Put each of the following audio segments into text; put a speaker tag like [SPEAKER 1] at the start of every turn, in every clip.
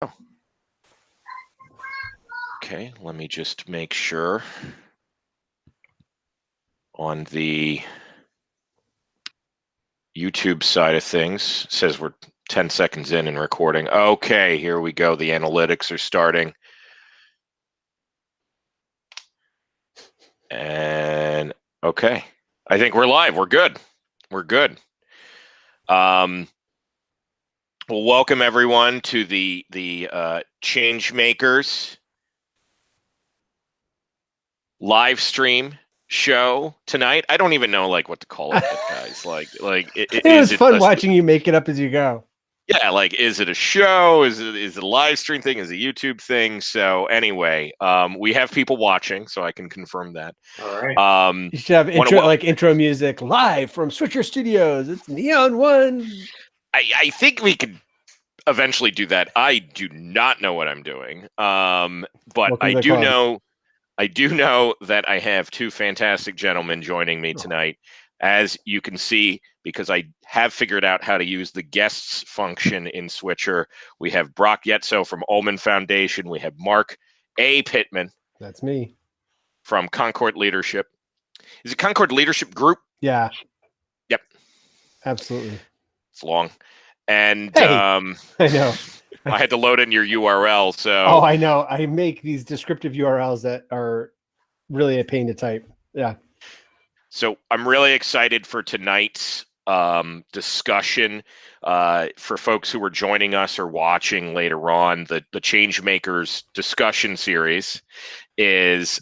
[SPEAKER 1] Oh. Okay, let me just make sure. On the YouTube side of things, it says we're 10 seconds in and recording. Okay, here we go. The analytics are starting. And okay, I think we're live. We're good. We're good. Well, welcome everyone to the Changemakers live stream show tonight. I don't even know what to call it yet, guys.
[SPEAKER 2] It was fun watching you make it up as you go.
[SPEAKER 1] Yeah, is it a show? Is it a live stream thing? Is it a YouTube thing? So anyway, we have people watching, so I can confirm that.
[SPEAKER 3] All right.
[SPEAKER 2] You should have intro music live from Switcher Studios. It's Neon One.
[SPEAKER 1] I think we could eventually do that. I do not know what I'm doing, but I do know that I have two fantastic gentlemen joining me tonight. As you can see, because I have figured out how to use the guests function in Switcher, we have Brock Yetso from Ullman Foundation. We have Mark A. Pittman.
[SPEAKER 2] That's me.
[SPEAKER 1] From Concord Leadership. Is it Concord Leadership Group?
[SPEAKER 2] Yeah.
[SPEAKER 1] Yep.
[SPEAKER 2] Absolutely.
[SPEAKER 1] It's long. And
[SPEAKER 2] hey, I know.
[SPEAKER 1] I had to load in your URL. So
[SPEAKER 2] oh, I know. I make these descriptive URLs that are really a pain to type. Yeah.
[SPEAKER 1] So I'm really excited for tonight's discussion. For folks who are joining us or watching later on, the Changemakers discussion series is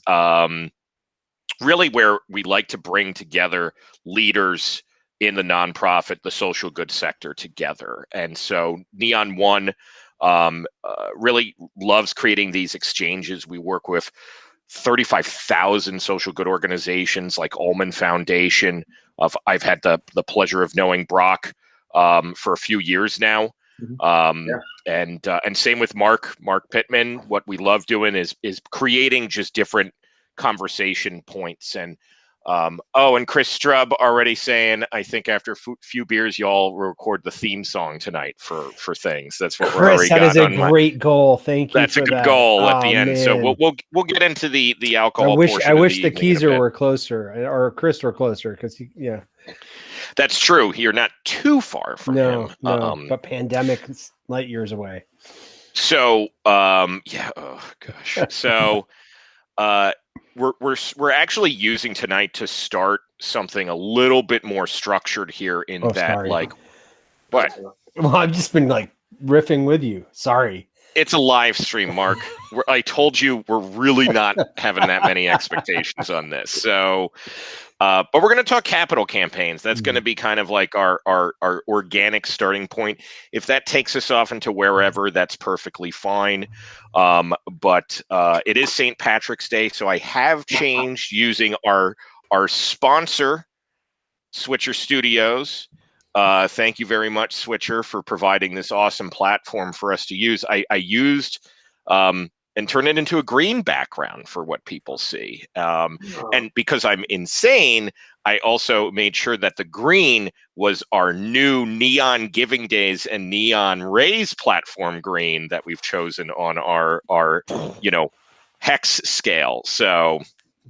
[SPEAKER 1] really where we like to bring together leaders in the nonprofit, the social good sector together. And so Neon One really loves creating these exchanges. We work with 35,000 social good organizations like Ullman Foundation. I've had the pleasure of knowing Brock for a few years now. And same with Mark Pittman. What we love doing is creating just different conversation points. And and Chris Strub already saying, I think after a few beers, y'all record the theme song tonight for things. That's what we're already got.
[SPEAKER 2] That is a great goal. Thank you.
[SPEAKER 1] That's a good goal at the end. Man. So we'll get into the alcohol.
[SPEAKER 2] I wish the Keyser were closer, or Chris were closer, because yeah.
[SPEAKER 1] That's true. You're not too far from him.
[SPEAKER 2] No, but pandemic is light years away.
[SPEAKER 1] So yeah. Oh gosh. So we're actually using tonight to start something a little bit more structured here in what?
[SPEAKER 2] Well, I've just been riffing with you. Sorry.
[SPEAKER 1] It's a live stream, Mark. I told you we're really not having that many expectations on this. So, but we're going to talk capital campaigns. That's going to be kind of like our organic starting point. If that takes us off into wherever, that's perfectly fine. But it is St. Patrick's Day, so I have changed using our sponsor, Switcher Studios. Thank you very much, Switcher, for providing this awesome platform for us to use. I used and turn it into a green background for what people see. And because I'm insane, I also made sure that the green was our new Neon Giving Days and Neon Rays platform green that we've chosen on our hex scale. So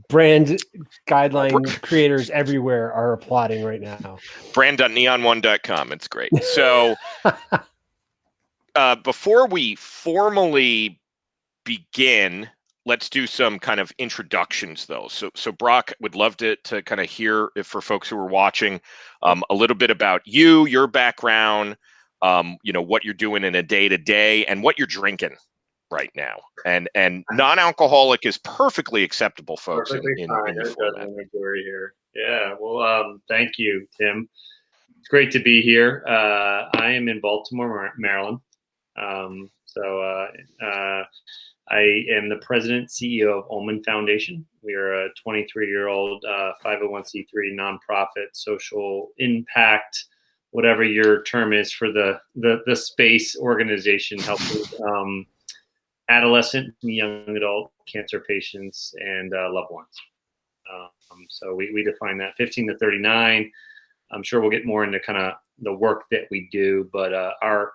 [SPEAKER 2] brand guideline creators everywhere are applauding right now.
[SPEAKER 1] Brand.neon1.com. It's great. So before we formally begin, let's do some kind of introductions though. So Brock, would love to kind of hear, if for folks who are watching, a little bit about you, your background, what you're doing in a day-to-day and what you're drinking right now. And non-alcoholic is perfecally acceptable, folks.
[SPEAKER 3] In your format. Here. Yeah. Well, thank you, Tim. It's great to be here. I am in Baltimore, Maryland. I am the president, CEO of Ullman Foundation. We are a 23-year-old 501c3 nonprofit, social impact, whatever your term is for the space organization, helping adolescent and young adult cancer patients and loved ones. So we define that 15 to 39. I'm sure we'll get more into kind of the work that we do, but our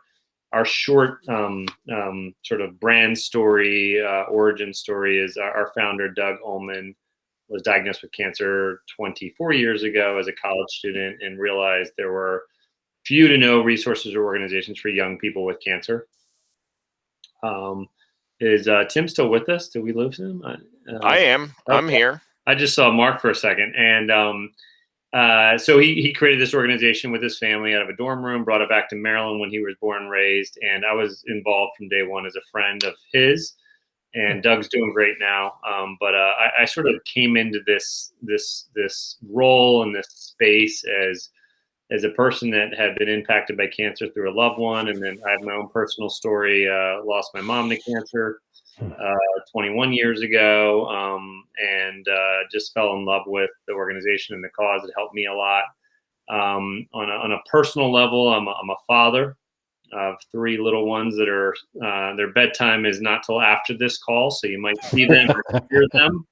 [SPEAKER 3] our short sort of brand story, origin story is our founder, Doug Ullman, was diagnosed with cancer 24 years ago as a college student and realized there were few to no resources or organizations for young people with cancer. Is Tim still with us? Do we lose him?
[SPEAKER 1] I am.
[SPEAKER 3] Okay.
[SPEAKER 1] I'm here.
[SPEAKER 3] I just saw Mark for a second. And so he created this organization with his family out of a dorm room, brought it back to Maryland when he was born and raised. And I was involved from day one as a friend of his. And Doug's doing great now. But I sort of came into this role in this space as a person that had been impacted by cancer through a loved one. And then I have my own personal story, lost my mom to cancer 21 years ago, and just fell in love with the organization and the cause. It helped me a lot. On a personal level, I'm a father of 3 little ones that are their bedtime is not till after this call, so you might see them or hear them.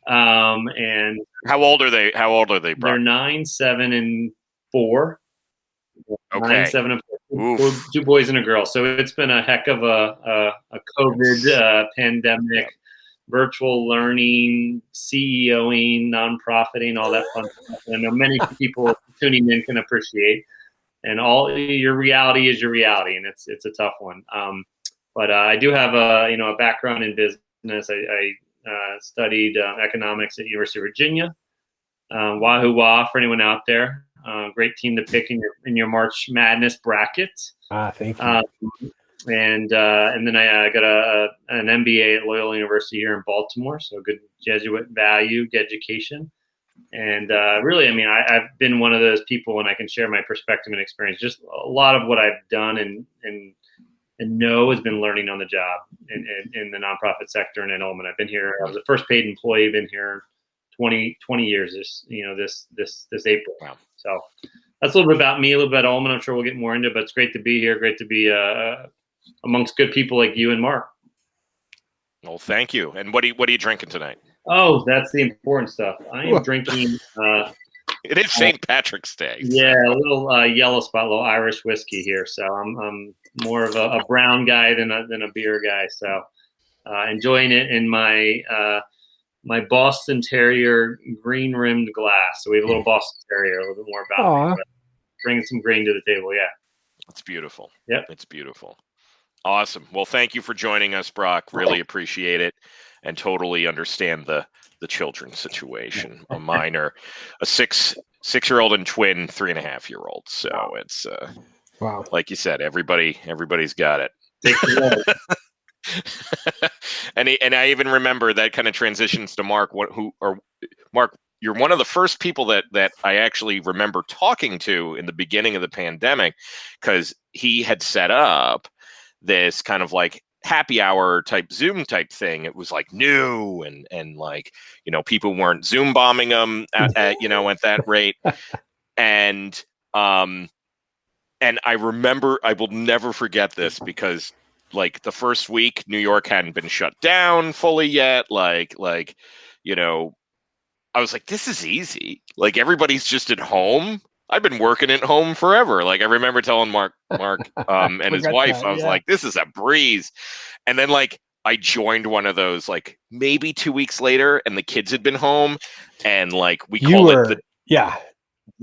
[SPEAKER 3] And
[SPEAKER 1] How old are they? Brock?
[SPEAKER 3] They're 9, 7, and 4.
[SPEAKER 1] Okay.
[SPEAKER 3] 9, 7, and 4. 2 boys and a girl. So it's been a heck of a COVID pandemic, virtual learning, CEOing, nonprofiting, all that fun stuff. And I know many people tuning in can appreciate. And all your reality is your reality, and it's a tough one. But I do have a background in business. I studied economics at University of Virginia. Wahoo wah for anyone out there. Great team to pick in your March Madness bracket.
[SPEAKER 2] Thank you.
[SPEAKER 3] And then I got an MBA at Loyola University here in Baltimore. So good Jesuit value education. And really, I mean, I've been one of those people, and I can share my perspective and experience. Just a lot of what I've done and know has been learning on the job in the nonprofit sector and in Ullman. I've been here. I was the first paid employee. Been here 20 years. This April.
[SPEAKER 1] Wow.
[SPEAKER 3] So that's a little bit about me, a little bit about Ullman. I'm sure we'll get more into it, but it's great to be here. Great to be amongst good people like you and Mark.
[SPEAKER 1] Well, thank you. And what are you drinking tonight?
[SPEAKER 3] Oh, that's the important stuff. I am drinking.
[SPEAKER 1] It is St. Patrick's Day.
[SPEAKER 3] Yeah, a little yellow spot, a little Irish whiskey here. So I'm more of a brown guy than a beer guy. So enjoying it in my Boston Terrier green rimmed glass. So we have a little Boston Terrier, a little bit more about me, but bringing some green to the table. Yeah,
[SPEAKER 1] it's beautiful.
[SPEAKER 3] Yep,
[SPEAKER 1] it's beautiful. Awesome. Well, thank you for joining us, Brock. Really appreciate it, and totally understand the children's situation. Mine are a 6-year-old and twin 3.5-year-old. So it's
[SPEAKER 2] wow.
[SPEAKER 1] Like you said, everybody's got it. And I even remember that kind of transitions to Mark. Mark, you're one of the first people that I actually remember talking to in the beginning of the pandemic, because he had set up this kind of like happy hour type Zoom type thing. It was like new and like, people weren't Zoom bombing them at that rate. And I remember, I will never forget this, because like the first week, New York hadn't been shut down fully yet. Like, I was like, this is easy. Like, everybody's just at home. I've been working at home forever. Like, I remember telling Mark and his wife, I was like, this is a breeze. And then like, I joined one of those, like maybe 2 weeks later, and the kids had been home, and like we call it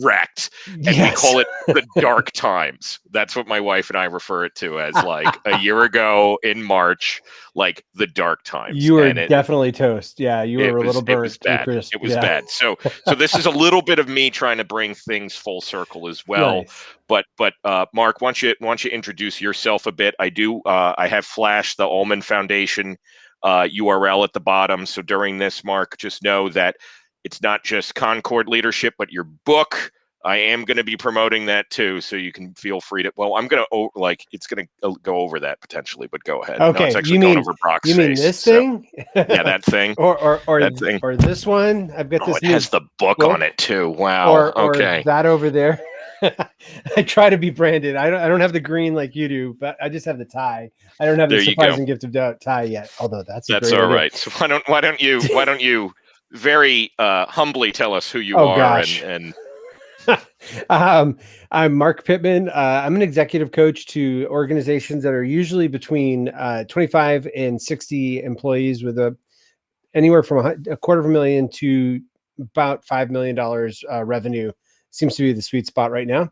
[SPEAKER 1] wrecked, and we call it the dark times. That's what my wife and I refer it to as, like a year ago in March, like the dark times.
[SPEAKER 2] You were definitely toast. Yeah, you were a little burnt.
[SPEAKER 1] It was bad. It was bad. So this is a little bit of me trying to bring things full circle as well. Nice. But Mark, why don't you introduce yourself a bit? I have flashed the Ullman Foundation URL at the bottom. So during this, Mark, just know that it's not just Concord Leadership, but your book. I am going to be promoting that too, so you can feel free to. Well, I'm going to it's going to go over that potentially, but go ahead.
[SPEAKER 2] Okay,
[SPEAKER 1] no, it's actually going over Brock's
[SPEAKER 2] face. You mean this thing?
[SPEAKER 1] Yeah, that thing.
[SPEAKER 2] or
[SPEAKER 1] that thing.
[SPEAKER 2] Or this one. I've got this.
[SPEAKER 1] It has the book on it too. Wow.
[SPEAKER 2] Or that over there. I try to be branded. I don't have the green like you do, but I just have the tie. I don't have the surprising gift of tie yet. Although that's
[SPEAKER 1] all right. So why don't you very humbly tell us who you are
[SPEAKER 2] gosh.
[SPEAKER 1] and
[SPEAKER 2] I'm Mark Pittman. I'm an executive coach to organizations that are usually between 25 and 60 employees with anywhere from $250,000 to about $5 million revenue. Seems to be the sweet spot right now.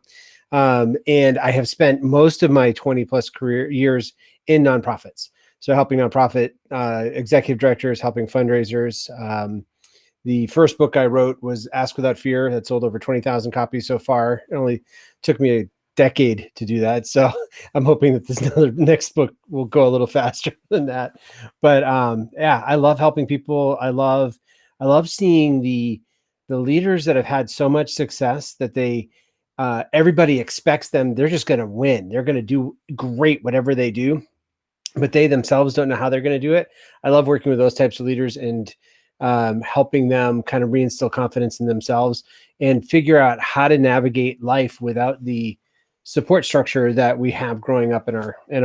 [SPEAKER 2] And I have spent most of my 20 plus career years in nonprofits. So helping nonprofit executive directors, helping fundraisers. The first book I wrote was Ask Without Fear. That sold over 20,000 copies so far. It only took me a decade to do that. So I'm hoping that this next book will go a little faster than that. But yeah, I love helping people. I love seeing the leaders that have had so much success that everybody expects them. They're just going to win. They're going to do great, whatever they do, but they themselves don't know how they're going to do it. I love working with those types of leaders and helping them kind of reinstill confidence in themselves and figure out how to navigate life without the support structure that we have growing up in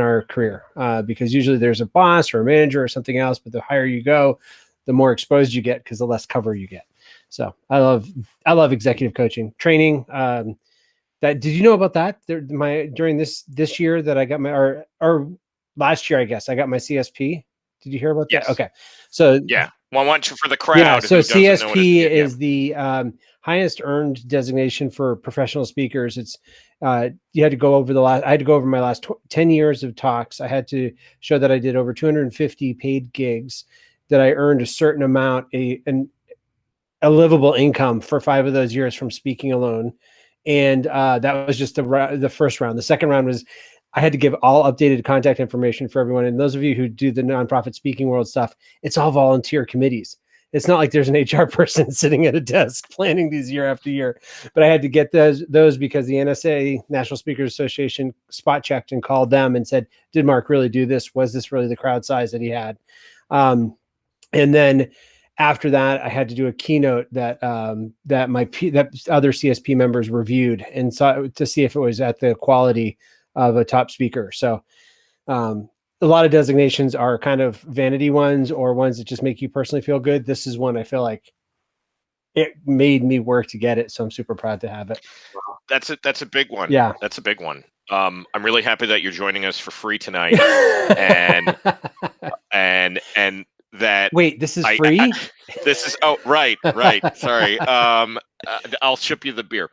[SPEAKER 2] our career. Because usually there's a boss or a manager or something else, but the higher you go, the more exposed you get because the less cover you get. So I love executive coaching training. Did you know about that? During this year that I got or last year, I guess I got my CSP. Did you hear about that? Okay. So
[SPEAKER 1] yeah. Well, I want you for the crowd.
[SPEAKER 2] Yeah. So CSP is the highest earned designation for professional speakers. It's you had to go over I had to go over my last 10 years of talks. I had to show that I did over 250 paid gigs, that I earned a certain amount, a livable income for 5 of those years from speaking alone. And that was just the first round. The second round was I had to give all updated contact information for everyone. And those of you who do the nonprofit speaking world stuff, it's all volunteer committees. It's not like there's an HR person sitting at a desk planning these year after year. But I had to get those because the NSA, National Speakers Association, spot checked and called them and said, did Mark really do this? Was this really the crowd size that he had? And then after that, I had to do a keynote that that other CSP members reviewed and saw to see if it was at the quality of a top speaker. So a lot of designations are kind of vanity ones or ones that just make you personally feel good. This is one I feel like it made me work to get it. So I'm super proud to have it.
[SPEAKER 1] That's a big one.
[SPEAKER 2] Yeah.
[SPEAKER 1] That's a big one. I'm really happy that you're joining us for free tonight. and that
[SPEAKER 2] wait, this is free?
[SPEAKER 1] This is right. Sorry. I'll ship you the beer.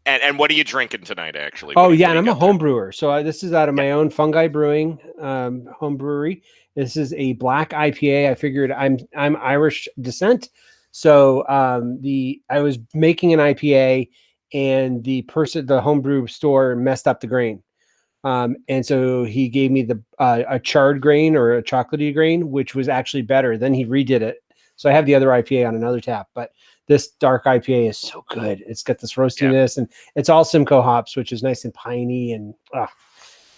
[SPEAKER 1] And what are you drinking tonight, actually?
[SPEAKER 2] And I'm a home brewer. So this is out of my own Fungi Brewing home brewery. This is a black IPA. I figured I'm Irish descent. So I was making an IPA and the homebrew store messed up the grain. And so he gave me a charred grain or a chocolatey grain, which was actually better. Then he redid it. So I have the other IPA on another tap, but this dark IPA is so good. It's got this roastiness and it's all Simcoe hops, which is nice and piney and. No,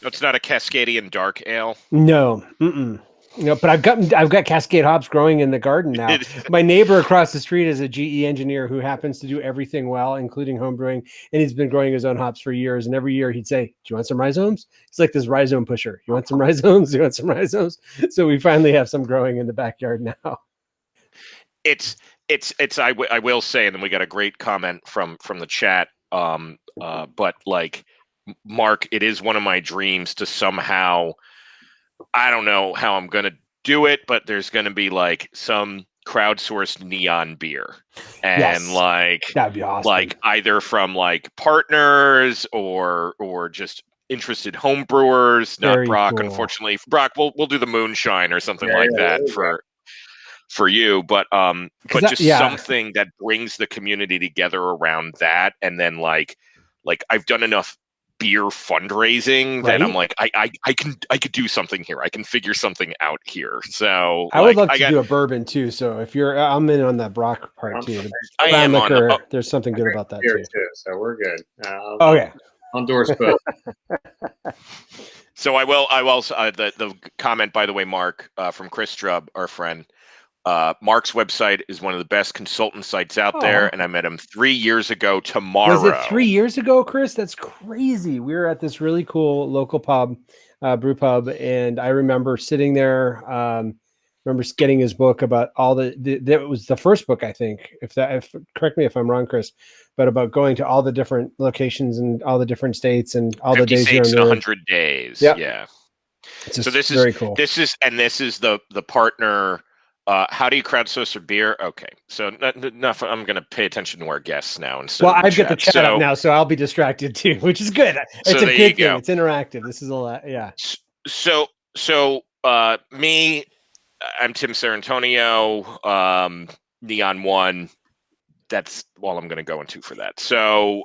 [SPEAKER 1] it's not a Cascadian dark ale.
[SPEAKER 2] No, but I've got Cascade hops growing in the garden now. My neighbor across the street is a GE engineer who happens to do everything well, including home brewing, and he's been growing his own hops for years. And every year he'd say, "Do you want some rhizomes?" It's like this rhizome pusher. You want some rhizomes? You want some rhizomes? So we finally have some growing in the backyard now.
[SPEAKER 1] I will say, and then we got a great comment from the chat. But like Mark, it is one of my dreams to somehow, I don't know how I'm going to do it, but there's going to be like some crowdsourced neon beer and
[SPEAKER 2] that'd be awesome.
[SPEAKER 1] Like either from like partners or just interested home brewers, not
[SPEAKER 2] Very
[SPEAKER 1] Brock.
[SPEAKER 2] cool.
[SPEAKER 1] Unfortunately, Brock, we'll do the moonshine or something that for you, but just something that brings the community together around that. And then like I've done enough beer fundraising that I'm like, I could do something here. I can figure something out here. So
[SPEAKER 2] I would love to do a bourbon too. So if I'm in on that Brock part too.
[SPEAKER 1] I am liquor,
[SPEAKER 2] there's something good about that too.
[SPEAKER 3] So we're good.
[SPEAKER 2] I'll
[SPEAKER 3] endorse both.
[SPEAKER 1] So I will the comment, by the way, Mark, from Chris Drubb, our friend. Mark's website is one of the best consultant sites out there, and I met him 3 years ago tomorrow.
[SPEAKER 2] Was it 3 years ago, Chris? That's crazy. We were at this really cool local pub, brew pub, and I remember sitting there remember getting his book about all that was the first book, I think, correct me if I'm wrong, Chris, but about going to all the different locations and all the different states and all the
[SPEAKER 1] 50
[SPEAKER 2] days
[SPEAKER 1] states in
[SPEAKER 2] here.
[SPEAKER 1] 100 days.
[SPEAKER 2] Yeah.
[SPEAKER 1] Yeah.
[SPEAKER 2] So this is very cool.
[SPEAKER 1] This is the partner. How do you crowdsource a beer? Okay, so enough. I'm going to pay attention to our guests now instead.
[SPEAKER 2] Well,
[SPEAKER 1] of
[SPEAKER 2] I've got the chat up now, so I'll be distracted too, which is good. It's a good thing. It's interactive. This is a lot. Yeah.
[SPEAKER 1] So me, I'm Tim Sarantonio, Neon One. That's all I'm going to go into for that. So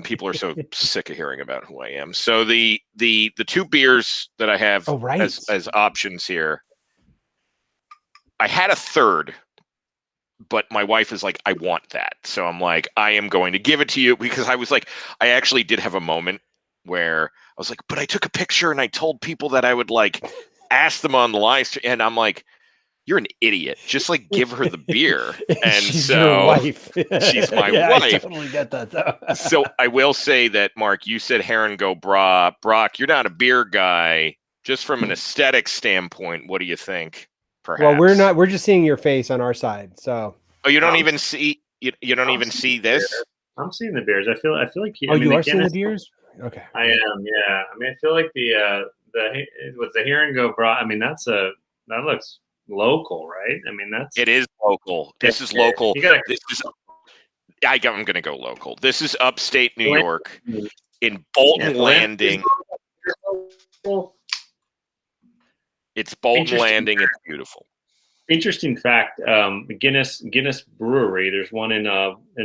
[SPEAKER 1] people are so sick of hearing about who I am. So the two beers that I have as options here, I had a third, but my wife is like, I want that. So I'm like, I am going to give it to you, because I was like, I actually did have a moment where I was like, but I took a picture and I told people that I would like ask them on the live stream, and I'm like, you're an idiot. Just like give her the beer. And
[SPEAKER 2] she's your wife.
[SPEAKER 1] She's my wife.
[SPEAKER 2] I totally get that though.
[SPEAKER 1] So I will say that, Mark, you said Heron Go Bra. Brock, you're not a beer guy. Just from an aesthetic standpoint, what do you think? Perhaps.
[SPEAKER 2] Well, we're not. We're just seeing your face on our side. So.
[SPEAKER 1] Oh, you don't even see. You don't even see this.
[SPEAKER 3] I'm seeing the beers. I feel like.
[SPEAKER 2] Oh, you are seeing the beers. Okay.
[SPEAKER 3] I am. Yeah. I mean, I feel like the Heron Go Bra. I mean, that looks local, right? I mean,
[SPEAKER 1] it is local. This is local. I'm going to go local. This is upstate New York in Bolton Landing. It's Bolton Landing. It's beautiful.
[SPEAKER 3] Interesting fact: Guinness Brewery. There's one in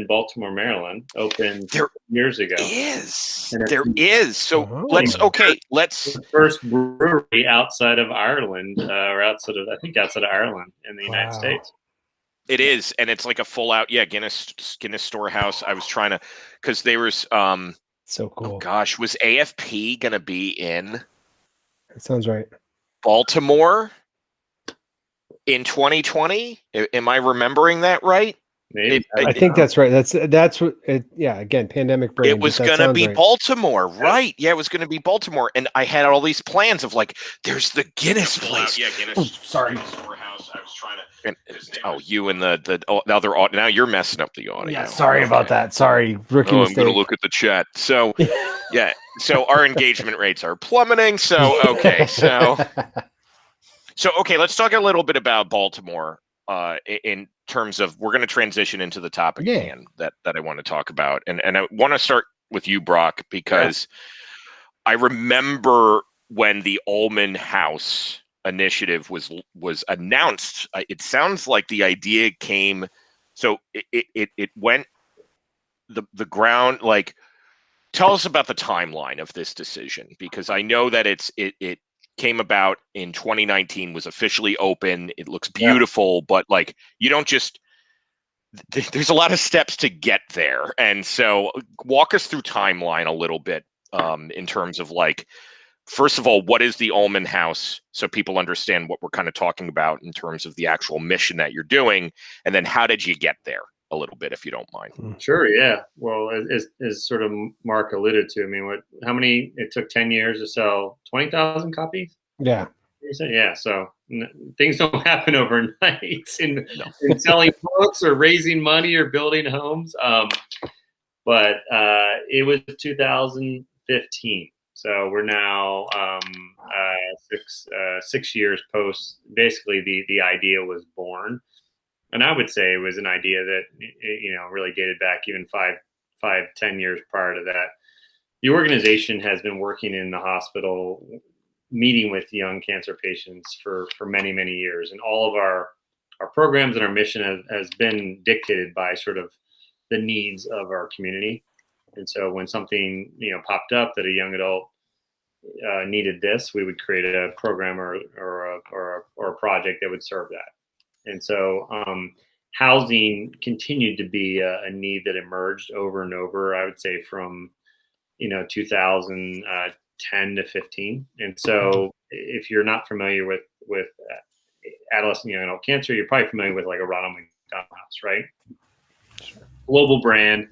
[SPEAKER 3] Baltimore, Maryland. Opened years ago.
[SPEAKER 1] There is. So let's.
[SPEAKER 3] The first brewery outside of Ireland, or outside of Ireland in the United States.
[SPEAKER 1] It is, and it's like a full out. Yeah, Guinness Storehouse. I was trying to, because there was.
[SPEAKER 2] So cool.
[SPEAKER 1] Oh gosh, was AFP gonna be in?
[SPEAKER 2] That sounds right.
[SPEAKER 1] Baltimore in 2020. Am I remembering that right?
[SPEAKER 3] Maybe.
[SPEAKER 2] I think that's right. That's what. Yeah. Again, pandemic brain.
[SPEAKER 1] It was going to be Baltimore, right? Yeah, it was going to be Baltimore, and I had all these plans of like, there's the Guinness place. Yeah, Guinness.
[SPEAKER 2] Oh, sorry.
[SPEAKER 1] Storehouse. I was trying to. You and the other. Now you're messing up the audio.
[SPEAKER 2] Yeah. Sorry about that. Sorry, rookie mistake.
[SPEAKER 1] I'm going to look at the chat. So, yeah. So our engagement rates are plummeting. So okay. So okay. Let's talk a little bit about Baltimore. In terms of, we're going to transition into the topic that I want to talk about, and I want to start with you, Brock, because I remember when the Ullman House initiative was announced. It sounds like the idea came, so it went the ground. Like, tell us about the timeline of this decision, because I know that it came about in 2019, was officially open. It looks beautiful, but like, you don't just, there's a lot of steps to get there. And so walk us through timeline a little bit, in terms of like, first of all, what is the Ullman House? So people understand what we're kind of talking about in terms of the actual mission that you're doing. And then how did you get there a little bit, if you don't mind?
[SPEAKER 3] Sure. Yeah. Well, as sort of Mark alluded to, I mean, it took 10 years to sell 20,000 copies.
[SPEAKER 2] Yeah.
[SPEAKER 3] Yeah. So things don't happen overnight in selling books or raising money or building homes. But it was 2015. So we're now 6 years post. Basically, the idea was born. And I would say it was an idea that, really dated back even 10 years prior to that. The organization has been working in the hospital, meeting with young cancer patients for many, many years. And all of our programs and our mission has been dictated by sort of the needs of our community. And so when something, popped up that a young adult needed this, we would create a program or a project that would serve that. And so housing continued to be a need that emerged over and over, I would say from, 2010 to 15. And so if you're not familiar with adolescent young adult cancer, you're probably familiar with like a Ronald McDonald House, right? Sure. Global brand.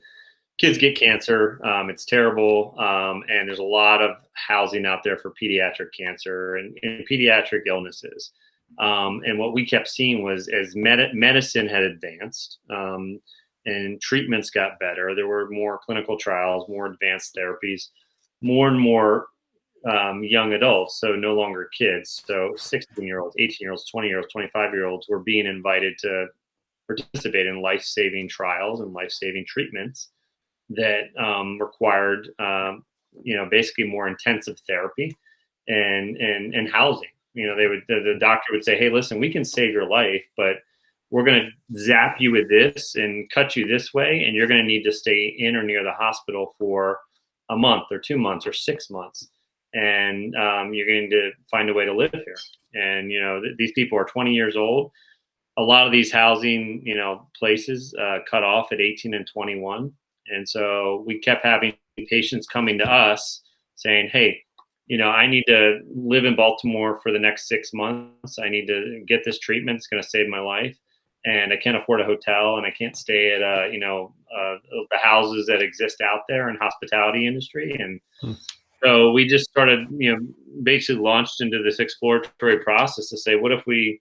[SPEAKER 3] Kids get cancer. It's terrible. And there's a lot of housing out there for pediatric cancer and pediatric illnesses. And what we kept seeing was as medicine had advanced and treatments got better, there were more clinical trials, more advanced therapies, more and more young adults, so no longer kids. So 16-year-olds, 18-year-olds, 20-year-olds, 25-year-olds were being invited to participate in life-saving trials and life-saving treatments that required, basically more intensive therapy and housing. The doctor would say, hey, listen, we can save your life, but we're going to zap you with this and cut you this way, and you're going to need to stay in or near the hospital for a month or 2 months or 6 months. And you're going to find a way to live here. And, these people are 20 years old. A lot of these housing, places cut off at 18 and 21. And so we kept having patients coming to us saying, hey, I need to live in Baltimore for the next 6 months. I need to get this treatment. It's going to save my life. And I can't afford a hotel, and I can't stay at, the houses that exist out there in hospitality industry. And so we just started, basically launched into this exploratory process to say, what if we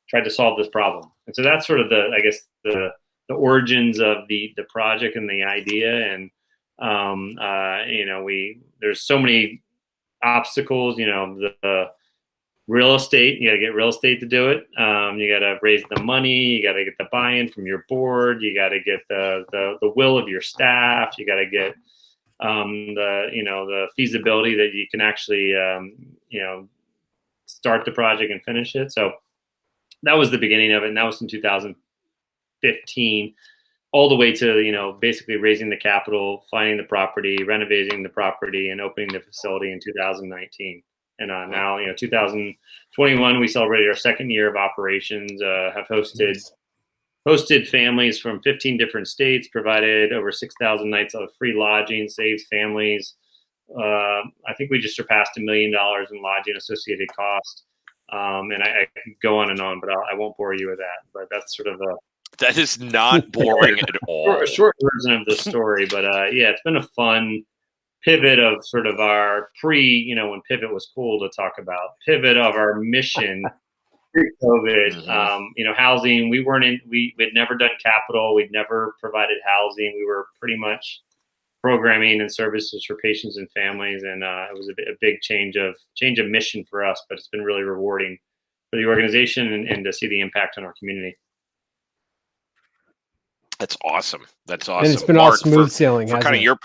[SPEAKER 3] tried to solve this problem? And so that's sort of the origins of the project and the idea. And, there's so many obstacles, the real estate, you got to get real estate to do it. You got to raise the money, you got to get the buy-in from your board, you got to get the will of your staff, you got to get the feasibility that you can actually, start the project and finish it. So that was the beginning of it. And that was in 2015, all the way to, basically raising the capital, finding the property, renovating the property, and opening the facility in 2019. And now, 2021, we celebrated our second year of operations, have hosted families from 15 different states, provided over 6,000 nights of free lodging, saved families. I think we just surpassed $1 million in lodging associated costs. And I could go on and on, but I won't bore you with that. But that's sort of
[SPEAKER 1] that is not boring at all.
[SPEAKER 3] A short version of the story. But it's been a fun pivot of sort of our when pivot was cool to talk about, pivot of our mission pre-COVID. Housing, we'd never done capital. We'd never provided housing. We were pretty much programming and services for patients and families. And it was a big change of mission for us, but it's been really rewarding for the organization and to see the impact on our community.
[SPEAKER 1] That's awesome. That's awesome.
[SPEAKER 2] And it's been all smooth sailing.
[SPEAKER 1] For kind of your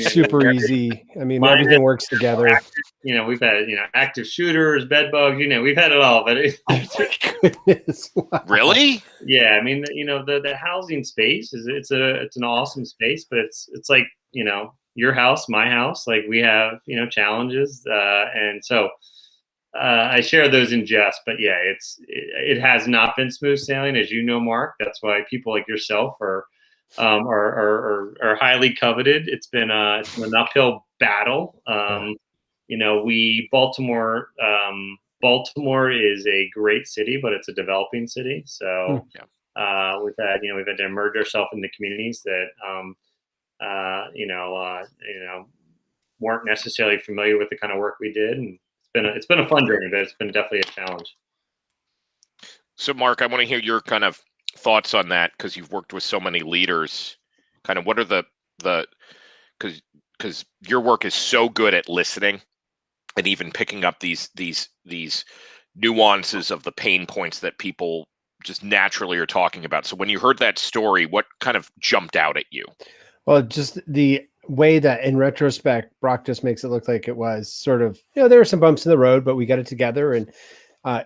[SPEAKER 2] super easy. I mean, everything works together.
[SPEAKER 3] We've had active shooters, bed bugs. We've had it all. But
[SPEAKER 2] goodness, wow.
[SPEAKER 1] Really?
[SPEAKER 3] Yeah. I mean, the housing space it's an awesome space, but it's like your house, my house. Like we have challenges, and so I share those in jest. But yeah, it has not been smooth sailing, as you know, Mark. That's why people like yourself are highly coveted. It's been an uphill battle. Baltimore is a great city, but it's a developing city. So we've had to immerse ourselves in the communities that weren't necessarily familiar with the kind of work we did, and it's been a fun journey, but it's been definitely a challenge.
[SPEAKER 1] So, Mark, I want to hear your kind of thoughts on that, because you've worked with so many leaders. Kind of what are because your work is so good at listening and even picking up these nuances of the pain points that people just naturally are talking about. So when you heard that story, what kind of jumped out at you?
[SPEAKER 2] Well, just the way that in retrospect, Brock just makes it look like it was sort of, there were some bumps in the road, but we got it together, and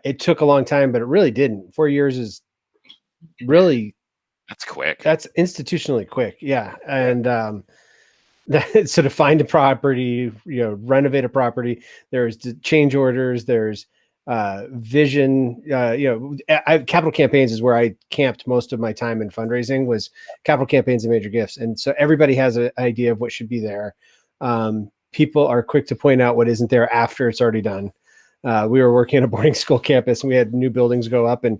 [SPEAKER 2] it took a long time, but it really didn't. 4 years is really,
[SPEAKER 1] that's quick.
[SPEAKER 2] That's institutionally quick. Yeah. And so to find a property, renovate a property, there's change orders, there's vision, capital campaigns is where I camped most of my time in fundraising, was capital campaigns and major gifts. And so everybody has an idea of what should be there. People are quick to point out what isn't there after it's already done. We were working on a boarding school campus, and we had new buildings go up, and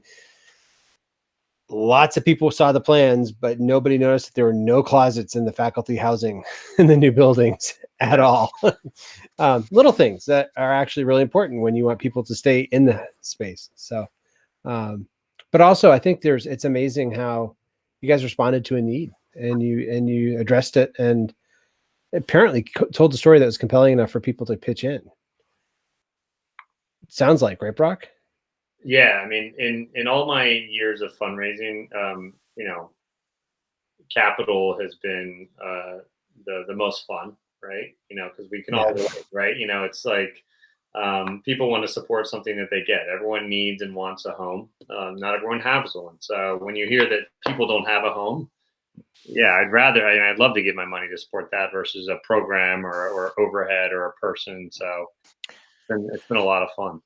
[SPEAKER 2] lots of people saw the plans, but nobody noticed that there were no closets in the faculty housing in the new buildings. at all. Little things that are actually really important when you want people to stay in the space. So, but also I think it's amazing how you guys responded to a need and you addressed it and apparently told a story that was compelling enough for people to pitch in. Sounds like, right, Brock?
[SPEAKER 3] Yeah, I mean, in all my years of fundraising, capital has been the most fun, right? Because we can all relate, right? It's like people want to support something that they get. Everyone needs and wants a home. Not everyone has one. So when you hear that people don't have a home, yeah, I'd love to give my money to support that versus a program or overhead or a person. So it's been a lot of fun.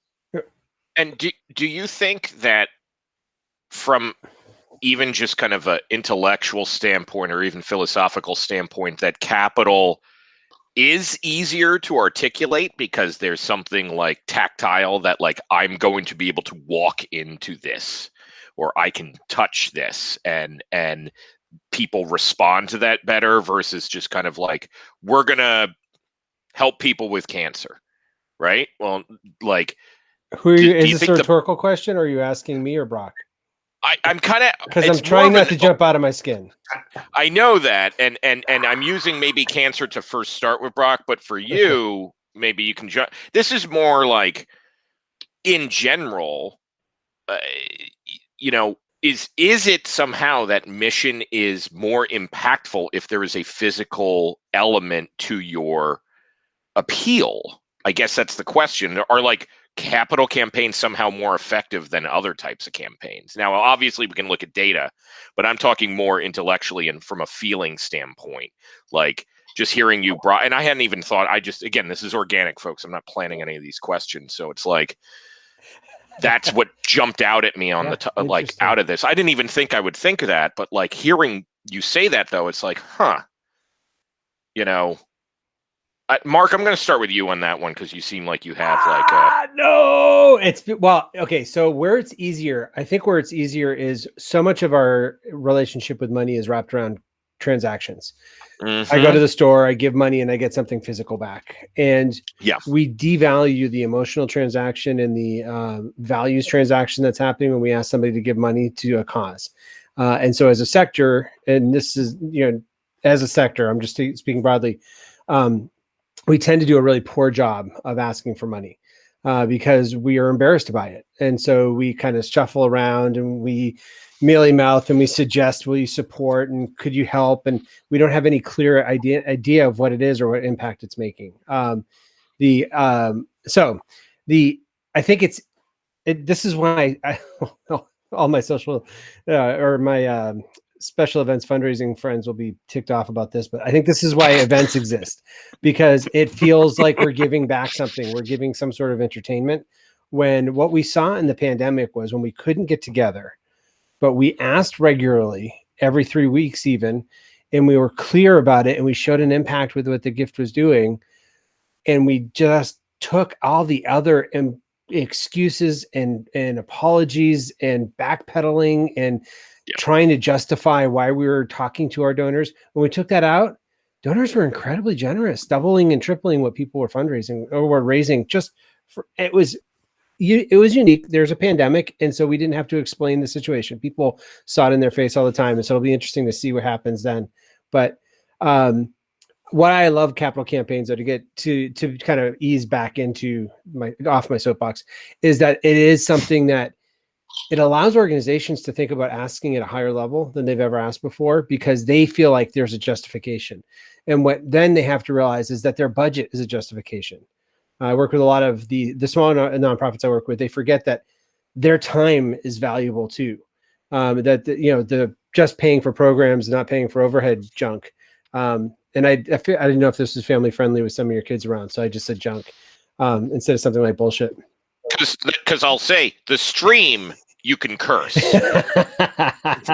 [SPEAKER 1] And do you think that from even just kind of an intellectual standpoint or even philosophical standpoint that capital is easier to articulate because there's something like tactile that like I'm going to be able to walk into this or I can touch this and people respond to that better versus just kind of like we're going to help people with cancer, right? Well, like
[SPEAKER 2] is this a rhetorical question or are you asking me or Brock?
[SPEAKER 1] I'm kind of
[SPEAKER 2] because I'm trying not to jump out of my skin.
[SPEAKER 1] I know that, and I'm using maybe cancer to first start with Brock, but for you, maybe you can jump. This is more like in general. Is it somehow that mission is more impactful if there is a physical element to your appeal? I guess that's the question. Are like capital campaigns somehow more effective than other types of campaigns? Now, obviously, we can look at data, but I'm talking more intellectually and from a feeling standpoint. Like just hearing you, and I hadn't even thought. Again, this is organic, folks. I'm not planning any of these questions, so it's like that's what jumped out at me on like out of this. I didn't even think I would think of that, but like hearing you say that though, it's like, huh, Mark, I'm going to start with you on that one because you seem like you have
[SPEAKER 2] no. Okay. So where it's easier, I think where it's easier is so much of our relationship with money is wrapped around transactions. I go to the store, I give money, and I get something physical back. And we devalue the emotional transaction and the values transaction that's happening when we ask somebody to give money to a cause. And so as a sector, and this is, as a sector, I'm just speaking broadly, we tend to do a really poor job of asking for money because we are embarrassed by it. And so we kind of shuffle around and we mealy mouth and we suggest, will you support and could you help? And we don't have any clear idea of what it is or what impact it's making. I think this is why all my social or my special events fundraising friends will be ticked off about this, but I think this is why events exist, because it feels like we're giving back something. We're giving some sort of entertainment, when what we saw in the pandemic was when we couldn't get together, but we asked regularly every 3 weeks even, and we were clear about it and we showed an impact with what the gift was doing. And we just took all the other excuses and apologies and backpedaling and trying to justify why we were talking to our donors. When we took that out, donors were incredibly generous, doubling and tripling what people were fundraising or were raising. It was unique. There's a pandemic, and so we didn't have to explain the situation. People saw it in their face all the time, and so it'll be interesting to see what happens then. But what I love capital campaigns, though, to get to kind of ease back into off my soapbox, is that it is something that it allows organizations to think about asking at a higher level than they've ever asked before, because they feel like there's a justification. And what then they have to realize is that their budget is a justification. I work with a lot of the small nonprofits I work with. They forget that their time is valuable too. The just paying for programs, not paying for overhead junk. And I didn't know if this was family friendly with some of your kids around, so I just said junk instead of something like bullshit.
[SPEAKER 1] Because I'll say the stream you can curse,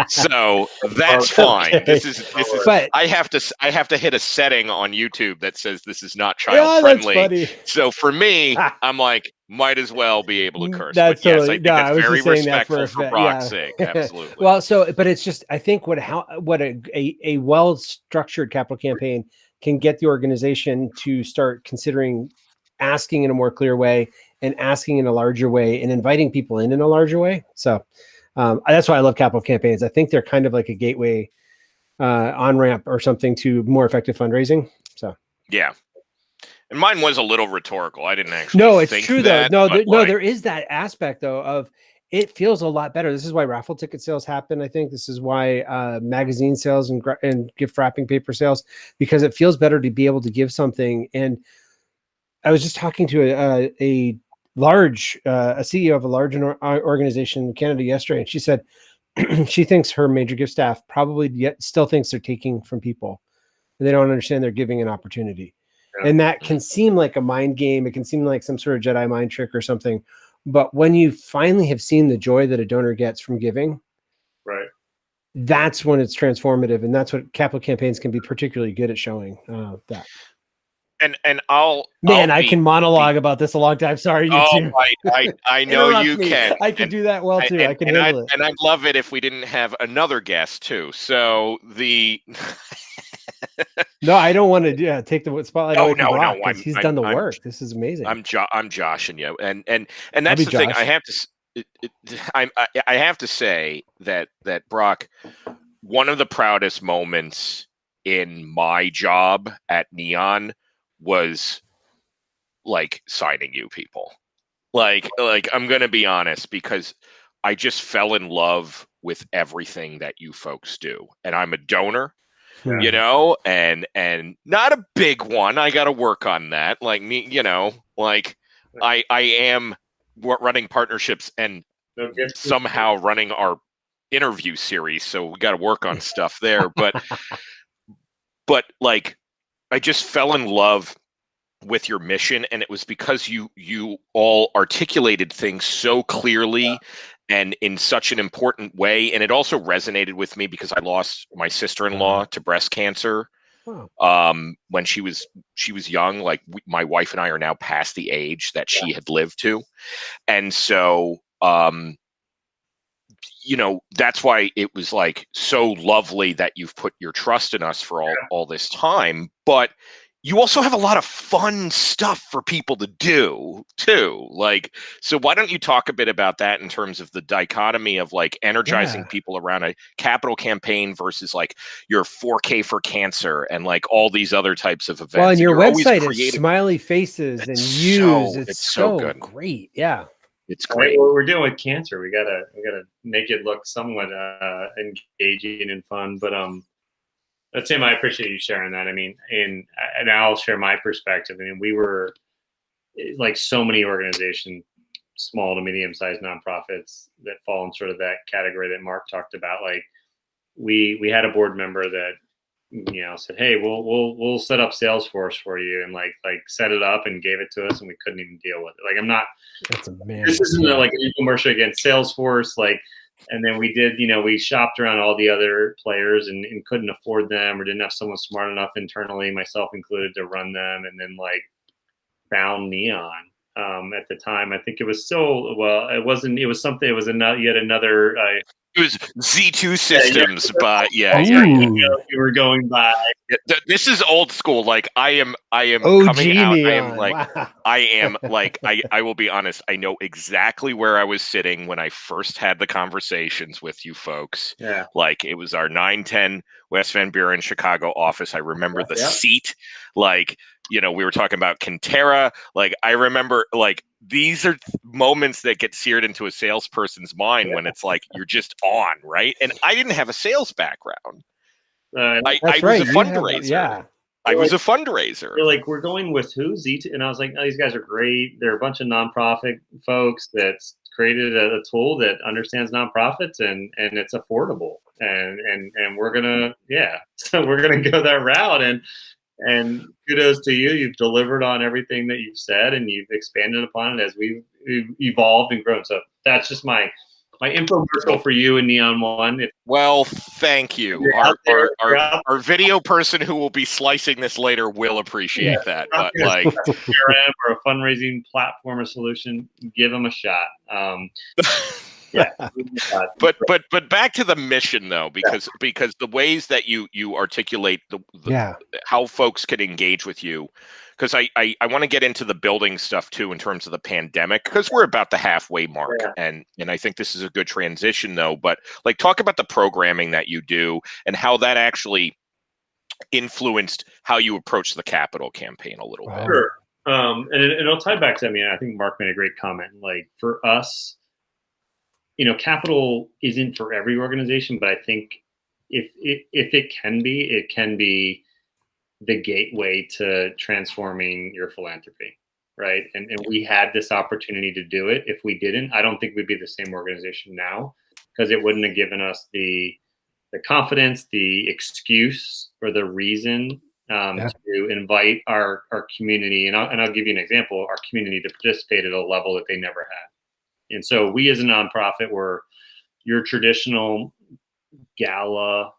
[SPEAKER 1] so that's fine.
[SPEAKER 2] Okay.
[SPEAKER 1] This is.
[SPEAKER 2] But
[SPEAKER 1] I have to hit a setting on YouTube that says this is not child friendly.
[SPEAKER 2] That's funny.
[SPEAKER 1] So for me, I'm like, might as well be able to curse.
[SPEAKER 2] That's
[SPEAKER 1] but yes,
[SPEAKER 2] totally,
[SPEAKER 1] I think that's very respectful for Brock's sake. Absolutely.
[SPEAKER 2] Well, but it's just, I think what a well-structured capital campaign can get the organization to start considering asking in a more clear way and asking in a larger way and inviting people in a larger way. So that's why I love capital campaigns. I think they're kind of like a gateway on-ramp or something to more effective fundraising. So
[SPEAKER 1] yeah. And mine was a little rhetorical. I didn't actually
[SPEAKER 2] no, it's
[SPEAKER 1] think
[SPEAKER 2] true
[SPEAKER 1] that,
[SPEAKER 2] though.
[SPEAKER 1] no,
[SPEAKER 2] there is that aspect though of it feels a lot better. This is why raffle ticket sales happen. I think this is why magazine sales and gift wrapping paper sales, because it feels better to be able to give something. And I was just talking to a CEO of a large organization in Canada yesterday, and she said she thinks her major gift staff probably yet still thinks they're taking from people, and they don't understand they're giving an opportunity. Yeah. And that can seem like a mind game. It can seem like some sort of Jedi mind trick or something. But when you finally have seen the joy that a donor gets from giving,
[SPEAKER 3] right,
[SPEAKER 2] that's when it's transformative, and that's what capital campaigns can be particularly good at showing. That.
[SPEAKER 1] And
[SPEAKER 2] I can monologue about this a long time. Sorry, you too.
[SPEAKER 1] I know you can.
[SPEAKER 2] I can do that well too. I can handle it.
[SPEAKER 1] And I'd love it if we didn't have another guest too. So
[SPEAKER 2] no, I don't want to take the spotlight away from Brock because he's done the work. This is amazing.
[SPEAKER 1] I'm joshing you, and that's the thing. I have to say that Brock, one of the proudest moments in my job at Neon was like signing you people. Like I'm gonna be honest, because I just fell in love with everything that you folks do, and I'm a donor. Yeah. You know, and not a big one. I got to work on that. Like me, you know, like I am running partnerships and somehow running our interview series. So we got to work on stuff there. But like, I just fell in love with your mission, and it was because you all articulated things so clearly and in such an important way. And it also resonated with me because I lost my sister-in-law to breast cancer when she was young. Like my wife and I are now past the age that she had lived to. And so, you know, that's why it was like so lovely that you've put your trust in us for all this time. But you also have a lot of fun stuff for people to do too. Like, so why don't you talk a bit about that in terms of the dichotomy of like energizing people around a capital campaign versus like your 4K for cancer and like all these other types of events.
[SPEAKER 2] Well, and your website is smiley faces and views. It's so good. Great. Yeah.
[SPEAKER 1] It's great.
[SPEAKER 3] What we're doing with cancer, we gotta make it look somewhat engaging and fun. But Tim, I appreciate you sharing that. I mean, and I'll share my perspective. I mean, we were like so many organizations, small to medium-sized nonprofits that fall in sort of that category that Mark talked about. Like we had a board member that, you know, said, "Hey, we'll set up Salesforce for you," and like set it up and gave it to us, and we couldn't even deal with it. Like, I'm not. This isn't like an infomercial against Salesforce. Like, and then we did, you know, we shopped around all the other players and couldn't afford them or didn't have someone smart enough internally, myself included, to run them. And then like found Neon at the time. I think it was still, well, it wasn't, it was something, it was yet another.
[SPEAKER 1] It was Z2 Systems, but
[SPEAKER 3] we were going by.
[SPEAKER 1] This is old school. Like I am
[SPEAKER 2] OG
[SPEAKER 1] coming out.
[SPEAKER 2] Neon.
[SPEAKER 1] I am like, wow. I will be honest. I know exactly where I was sitting when I first had the conversations with you folks.
[SPEAKER 3] Yeah.
[SPEAKER 1] Like it was our 910 West Van Buren, Chicago office. I remember the seat. Like, you know, we were talking about Kintera. Like I remember, like these are moments that get seared into a salesperson's mind when it's like you're just on, right? And I didn't have a sales background. I was a fundraiser. I was a fundraiser.
[SPEAKER 3] They're like, we're going with who? Z2? And I was like, no, these guys are great. They're a bunch of nonprofit folks that's created a tool that understands nonprofits and it's affordable. And we're gonna, so we're gonna go that route. And kudos to you. You've delivered on everything that you've said, and you've expanded upon it as we've evolved and grown. So that's just my infomercial for you and Neon One.
[SPEAKER 1] Well, thank you. Our video person who will be slicing this later will appreciate that. But like
[SPEAKER 3] CRM or a fundraising platform or solution, give them a shot. Yeah.
[SPEAKER 1] But back to the mission though, because the ways that you articulate the how folks can engage with you, because I want to get into the building stuff too in terms of the pandemic, because we're about the halfway mark, and I think this is a good transition though. But like, talk about the programming that you do and how that actually influenced how you approach the capital campaign a little bit.
[SPEAKER 3] Sure. And it'll tie back to, I mean, I think Mark made a great comment. Like, for us, capital isn't for every organization, but I think if it can be the gateway to transforming your philanthropy, right? And we had this opportunity to do it. If we didn't, I don't think we'd be the same organization now, because it wouldn't have given us the confidence, the excuse, or the reason to invite our community. And I'll give you an example: our community to participate at a level that they never had. And so we, as a nonprofit, were your traditional gala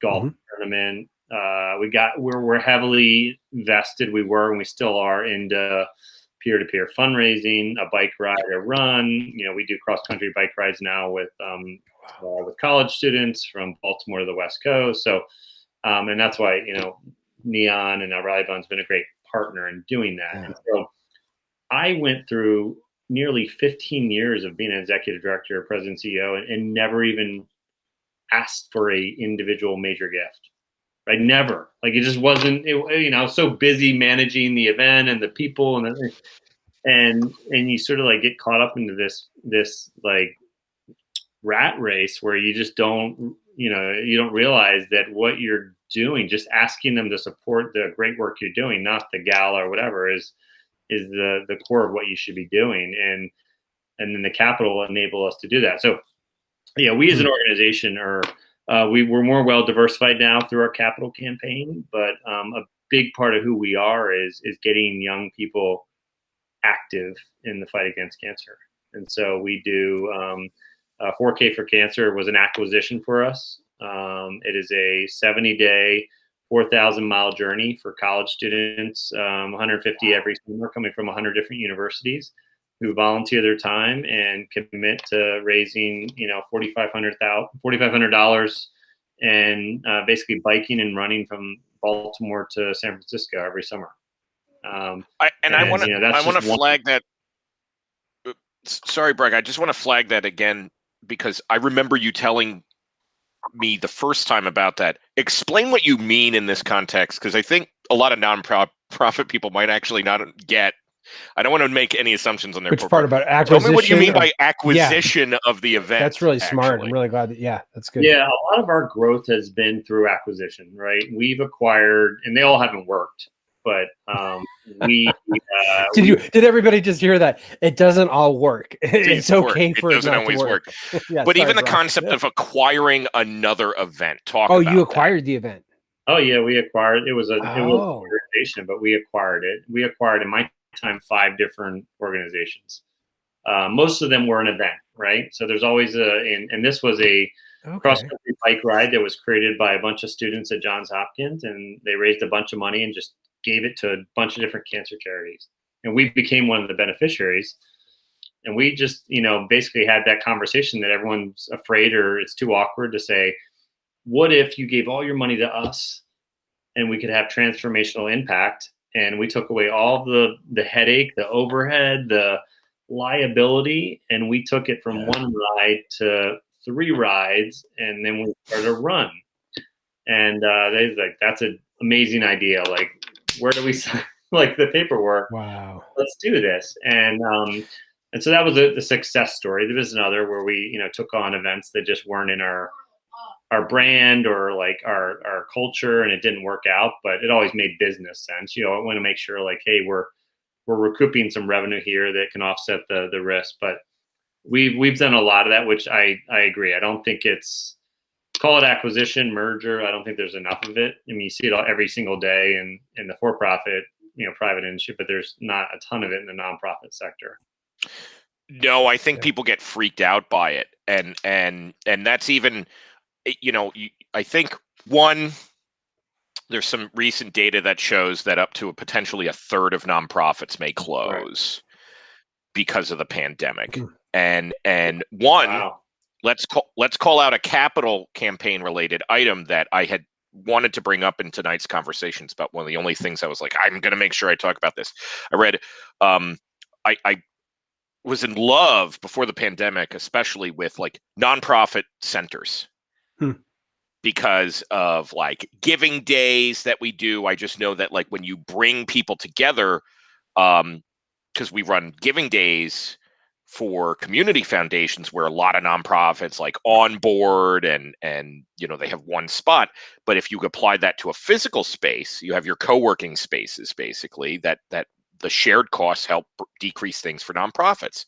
[SPEAKER 3] golf tournament. We're heavily vested. We were, and we still are, into peer-to-peer fundraising, a bike ride, a run. We do cross-country bike rides now with college students from Baltimore to the West Coast. So, and that's why Neon and Rally Bond's been a great partner in doing that. Yeah. And so I went through nearly 15 years of being an executive director, president, CEO, and never even asked for a individual major gift. Right? Never. Like, it just wasn't. I was so busy managing the event and the people, and you sort of like get caught up into this like rat race where you just don't realize that what you're doing, just asking them to support the great work you're doing, not the gala or whatever, is the core of what you should be doing, and then the capital will enable us to do that. So yeah, we as an organization we're more well diversified now through our capital campaign, but a big part of who we are is getting young people active in the fight against cancer. And so we do 4K for Cancer was an acquisition for us. It is a 70-day, 4,000-mile journey for college students, 150 every summer, coming from 100 different universities, who volunteer their time and commit to raising, $4,500 and basically biking and running from Baltimore to San Francisco every summer.
[SPEAKER 1] I want to flag that. Sorry, Bragg. I just want to flag that again, because I remember you telling me the first time about that. Explain what you mean in this context, because I think a lot of nonprofit people might actually not get. I don't want to make any assumptions on their
[SPEAKER 2] part about acquisition.
[SPEAKER 1] Tell me what you mean by acquisition of the event.
[SPEAKER 2] That's really smart. I'm really glad that's good.
[SPEAKER 3] Yeah, a lot of our growth has been through acquisition, right? We've acquired, and they all haven't worked, but
[SPEAKER 2] did everybody just hear that? It doesn't all work. It's okay for it doesn't always work.
[SPEAKER 1] But even the concept of acquiring another event.
[SPEAKER 2] You acquired the event.
[SPEAKER 3] Oh yeah, we acquired. It was an organization, but we acquired it. We acquired, in my time, 5 different organizations. Most of them were an event, right? So there's always and this was a cross-country bike ride that was created by a bunch of students at Johns Hopkins, and they raised a bunch of money and just gave it to a bunch of different cancer charities. And we became one of the beneficiaries. And we just, basically had that conversation that everyone's afraid, or it's too awkward to say, what if you gave all your money to us and we could have transformational impact? And we took away all the headache, the overhead, the liability, and we took it from 1 ride to 3 rides, and then we started a run. And they like, that's an amazing idea. Like, where do we sign like the paperwork?
[SPEAKER 2] Wow,
[SPEAKER 3] let's do this. And so that was the success story. There was another where we took on events that just weren't in our brand or like our culture, and it didn't work out, but it always made business sense. I want to make sure, like, hey, we're recouping some revenue here that can offset the risk. But we've done a lot of that, which I agree. I don't think call it acquisition, merger. I don't think there's enough of it. I mean, you see it every single day in the for-profit, private industry, but there's not a ton of it in the nonprofit sector.
[SPEAKER 1] No, I think people get freaked out by it, and that's even. I think there's some recent data that shows that up to potentially a third of nonprofits may close because of the pandemic. And one,
[SPEAKER 3] Wow.
[SPEAKER 1] let's call out a capital campaign related item that I had wanted to bring up in tonight's conversations. About one of the only things I was like, I'm going to make sure I talk about this. I read, I was in love before the pandemic, especially with like nonprofit centers. Because of like giving days that we do. I just know that like when you bring people together, because we run giving days for community foundations where a lot of nonprofits like on board and you know, they have one spot. But if you apply that to a physical space, you have your co-working spaces basically that the shared costs help decrease things for nonprofits.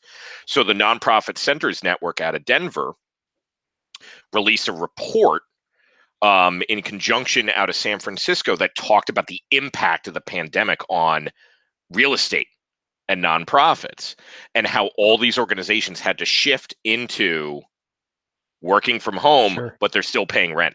[SPEAKER 1] So the Nonprofit Centers Network out of Denver released a report in conjunction out of San Francisco that talked about the impact of the pandemic on real estate and nonprofits, and how all these organizations had to shift into working from home, but they're still paying rent.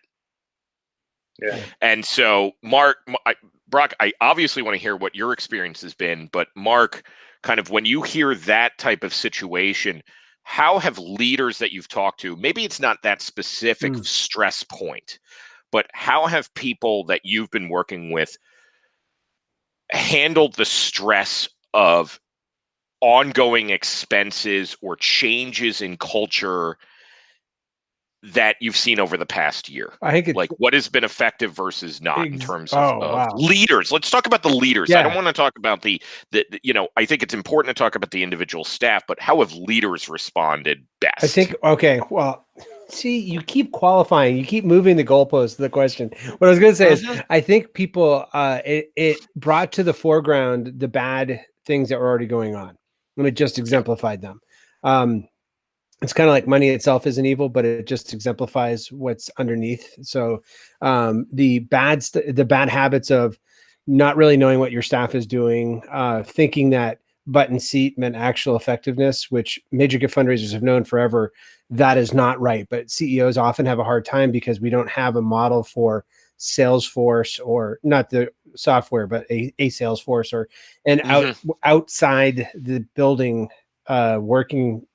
[SPEAKER 3] Yeah.
[SPEAKER 1] And so, Brock, I obviously want to hear what your experience has been, but Mark, kind of when you hear that type of situation, how have leaders that you've talked to, maybe it's not that specific stress point, but how have people that you've been working with handled the stress of ongoing expenses or changes in culture that you've seen over the past year?
[SPEAKER 2] I think it's
[SPEAKER 1] like what has been effective versus not in terms of
[SPEAKER 2] wow.
[SPEAKER 1] leaders. Let's talk about the leaders.
[SPEAKER 2] Yeah.
[SPEAKER 1] I don't want to talk about the you know, I think it's important to talk about the individual staff, but how have leaders responded best?
[SPEAKER 2] I think, okay, well, see, you keep qualifying, you keep moving the goalposts to the question. What I was going to say is, I think people, it brought to the foreground the bad things that were already going on, and it just exemplified them. It's kind of like money itself isn't evil, but it just exemplifies what's underneath. So the bad habits of not really knowing what your staff is doing, thinking that button seat meant actual effectiveness, which major gift fundraisers have known forever. That is not right. But CEOs often have a hard time because we don't have a model for Salesforce, or not the software, but a Salesforce, or outside the building working.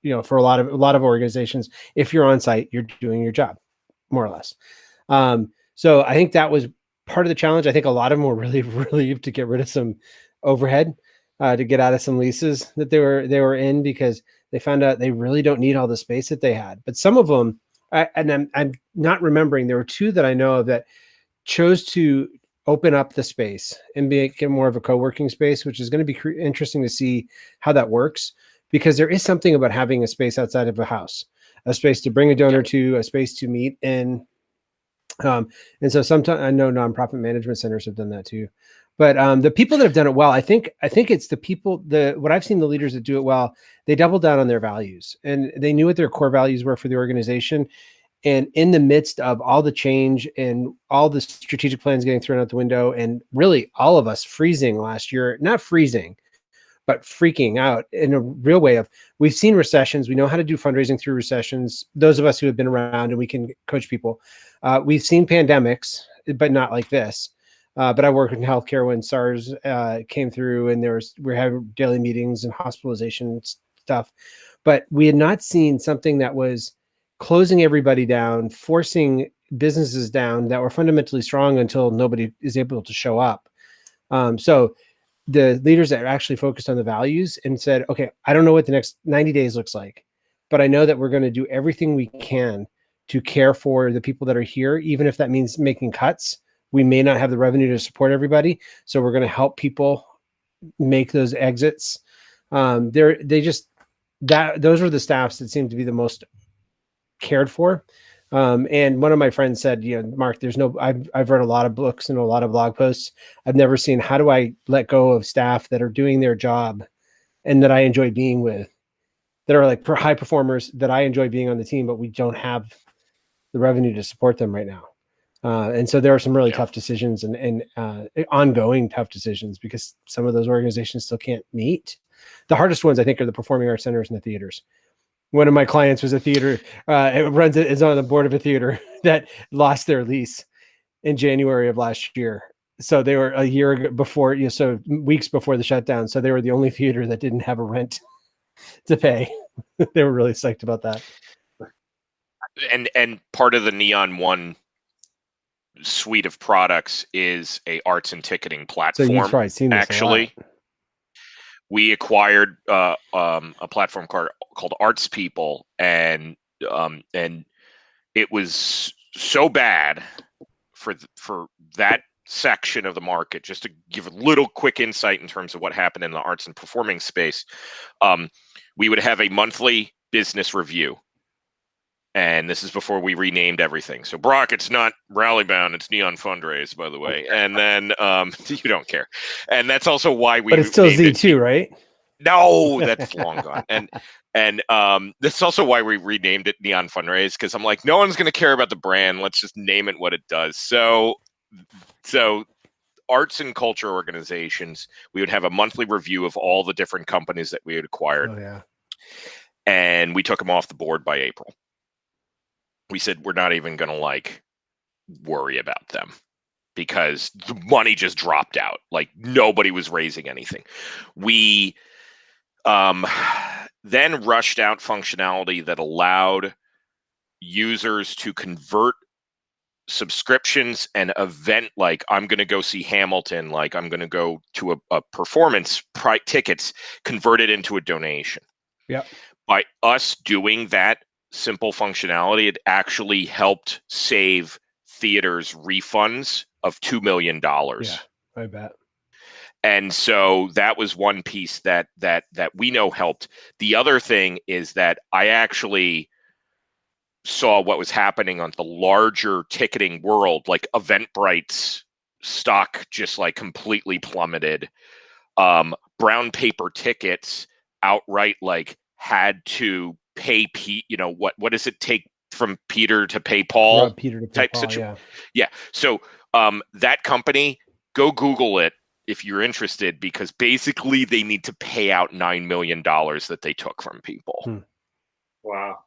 [SPEAKER 2] You know, for a lot of organizations, if you're on site, you're doing your job, more or less. So I think that was part of the challenge. I think a lot of them were really relieved to get rid of some overhead, to get out of some leases that they were in, because they found out they really don't need all the space that they had. But some of them, I'm not remembering, there were two that I know of that chose to open up the space and make it more of a co-working space, which is going to be interesting to see how that works. Because there is something about having a space outside of a house, a space to bring a donor to, a space to meet in. And so sometimes I know nonprofit management centers have done that too. But the people that have done it well, I think it's the people, what I've seen the leaders that do it well, they double down on their values, and they knew what their core values were for the organization. And in the midst of all the change and all the strategic plans getting thrown out the window, and really all of us freezing last year, not freezing, but freaking out in a real way of, we've seen recessions. We know how to do fundraising through recessions. Those of us who have been around and we can coach people. We've seen pandemics, but not like this. But I worked in healthcare when SARS came through, and we had daily meetings and hospitalization stuff. But we had not seen something that was closing everybody down, forcing businesses down that were fundamentally strong until nobody is able to show up. So the leaders that are actually focused on the values and said, okay, I don't know what the next 90 days looks like, but I know that we're going to do everything we can to care for the people that are here, even if that means making cuts. We may not have the revenue to support everybody, so we're going to help people make those exits. Those were the staffs that seemed to be the most cared for. And one of my friends said, you know, Mark, I've read a lot of books and a lot of blog posts. I've never seen, how do I let go of staff that are doing their job and that I enjoy being with, that are like high performers that I enjoy being on the team, but we don't have the revenue to support them right now. And so there are some really tough decisions and ongoing tough decisions, because some of those organizations still can't meet. The hardest ones, I think, are the performing arts centers and the theaters. One of my clients was a theater, is on the board of a theater that lost their lease in January of last year. So they were a year before, so weeks before the shutdown. So they were the only theater that didn't have a rent to pay. They were really psyched about that.
[SPEAKER 1] And part of the Neon One suite of products is a arts and ticketing
[SPEAKER 2] So
[SPEAKER 1] platform.
[SPEAKER 2] you've probably seen this
[SPEAKER 1] Actually,
[SPEAKER 2] a lot.
[SPEAKER 1] we acquired a platform called Arts People, and it was so bad for that section of the market. Just to give a little quick insight in terms of what happened in the arts and performing space, we would have a monthly business review. And this is before we renamed everything. So Brock, it's not Rally Bound, it's Neon Fundraise, by the way. And then you don't care. And that's also why we.
[SPEAKER 2] But it's still Z2, right?
[SPEAKER 1] No, that's long gone. And that's also why we renamed it Neon Fundraise, because I'm like, no one's going to care about the brand. Let's just name it what it does. So arts and culture organizations, we would have a monthly review of all the different companies that we had acquired.
[SPEAKER 2] Oh yeah.
[SPEAKER 1] And we took them off the board by April. We said we're not even going to worry about them because the money just dropped out. Like nobody was raising anything. We then rushed out functionality that allowed users to convert subscriptions and event, like I'm going to go see Hamilton, like I'm going to go to a performance, tickets, convert it into a donation.
[SPEAKER 2] Yeah.
[SPEAKER 1] By us doing that simple functionality, it actually helped save theaters refunds of $2 million.
[SPEAKER 2] Yeah, I bet.
[SPEAKER 1] And so that was one piece that we know helped. The other thing is that I actually saw what was happening on the larger ticketing world, like Eventbrite's stock just completely plummeted. Brown paper tickets outright had to pay Pete. What does it take from Peter to pay Paul?
[SPEAKER 2] Rob Peter to pay
[SPEAKER 1] type
[SPEAKER 2] Paul,
[SPEAKER 1] situation.
[SPEAKER 2] Yeah.
[SPEAKER 1] So that company, go Google it if you're interested, because basically they need to pay out $9 million that they took from people.
[SPEAKER 3] Wow.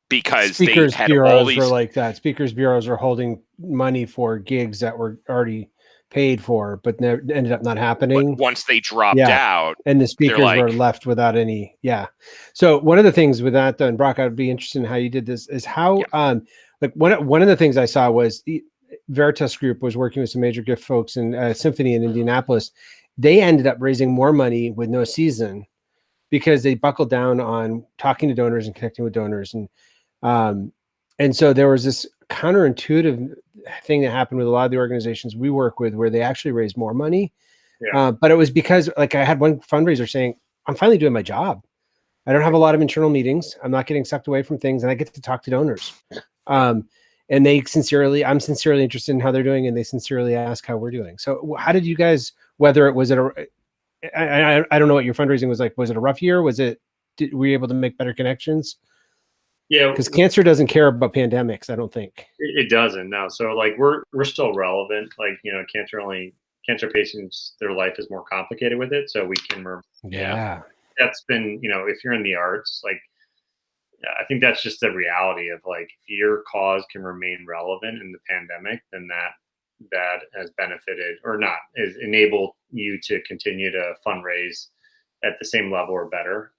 [SPEAKER 1] Because
[SPEAKER 2] speakers
[SPEAKER 1] they had
[SPEAKER 2] bureaus
[SPEAKER 1] all these
[SPEAKER 2] were like that. Speakers bureaus are holding money for gigs that were already paid for, but ended up not happening.
[SPEAKER 1] Once they dropped out,
[SPEAKER 2] and the speakers were left without any. Yeah. So one of the things with that, though, and Brock, I'd be interested in how you did this, is how one of the things I saw was Veritas Group was working with some major gift folks in Symphony in Indianapolis. They ended up raising more money with no season because they buckled down on talking to donors and connecting with donors. And so there was this counterintuitive thing that happened with a lot of the organizations we work with where they actually raised more money.
[SPEAKER 3] Yeah.
[SPEAKER 2] But it was because I had one fundraiser saying, I'm finally doing my job. I don't have a lot of internal meetings. I'm not getting sucked away from things, and I get to talk to donors. And I'm sincerely interested in how they're doing, and they sincerely ask how we're doing. So how did you guys, I don't know what your fundraising was like. Was it a rough year? Were you able to make better connections?
[SPEAKER 3] Yeah,
[SPEAKER 2] because cancer doesn't care about pandemics, I don't think.
[SPEAKER 3] It doesn't, no. So we're still relevant. Cancer patients, their life is more complicated with it, so we can. That's been, if you're in the arts, I think that's just the reality of if your cause can remain relevant in the pandemic, then that has benefited or not is enabled you to continue to fundraise at the same level or better.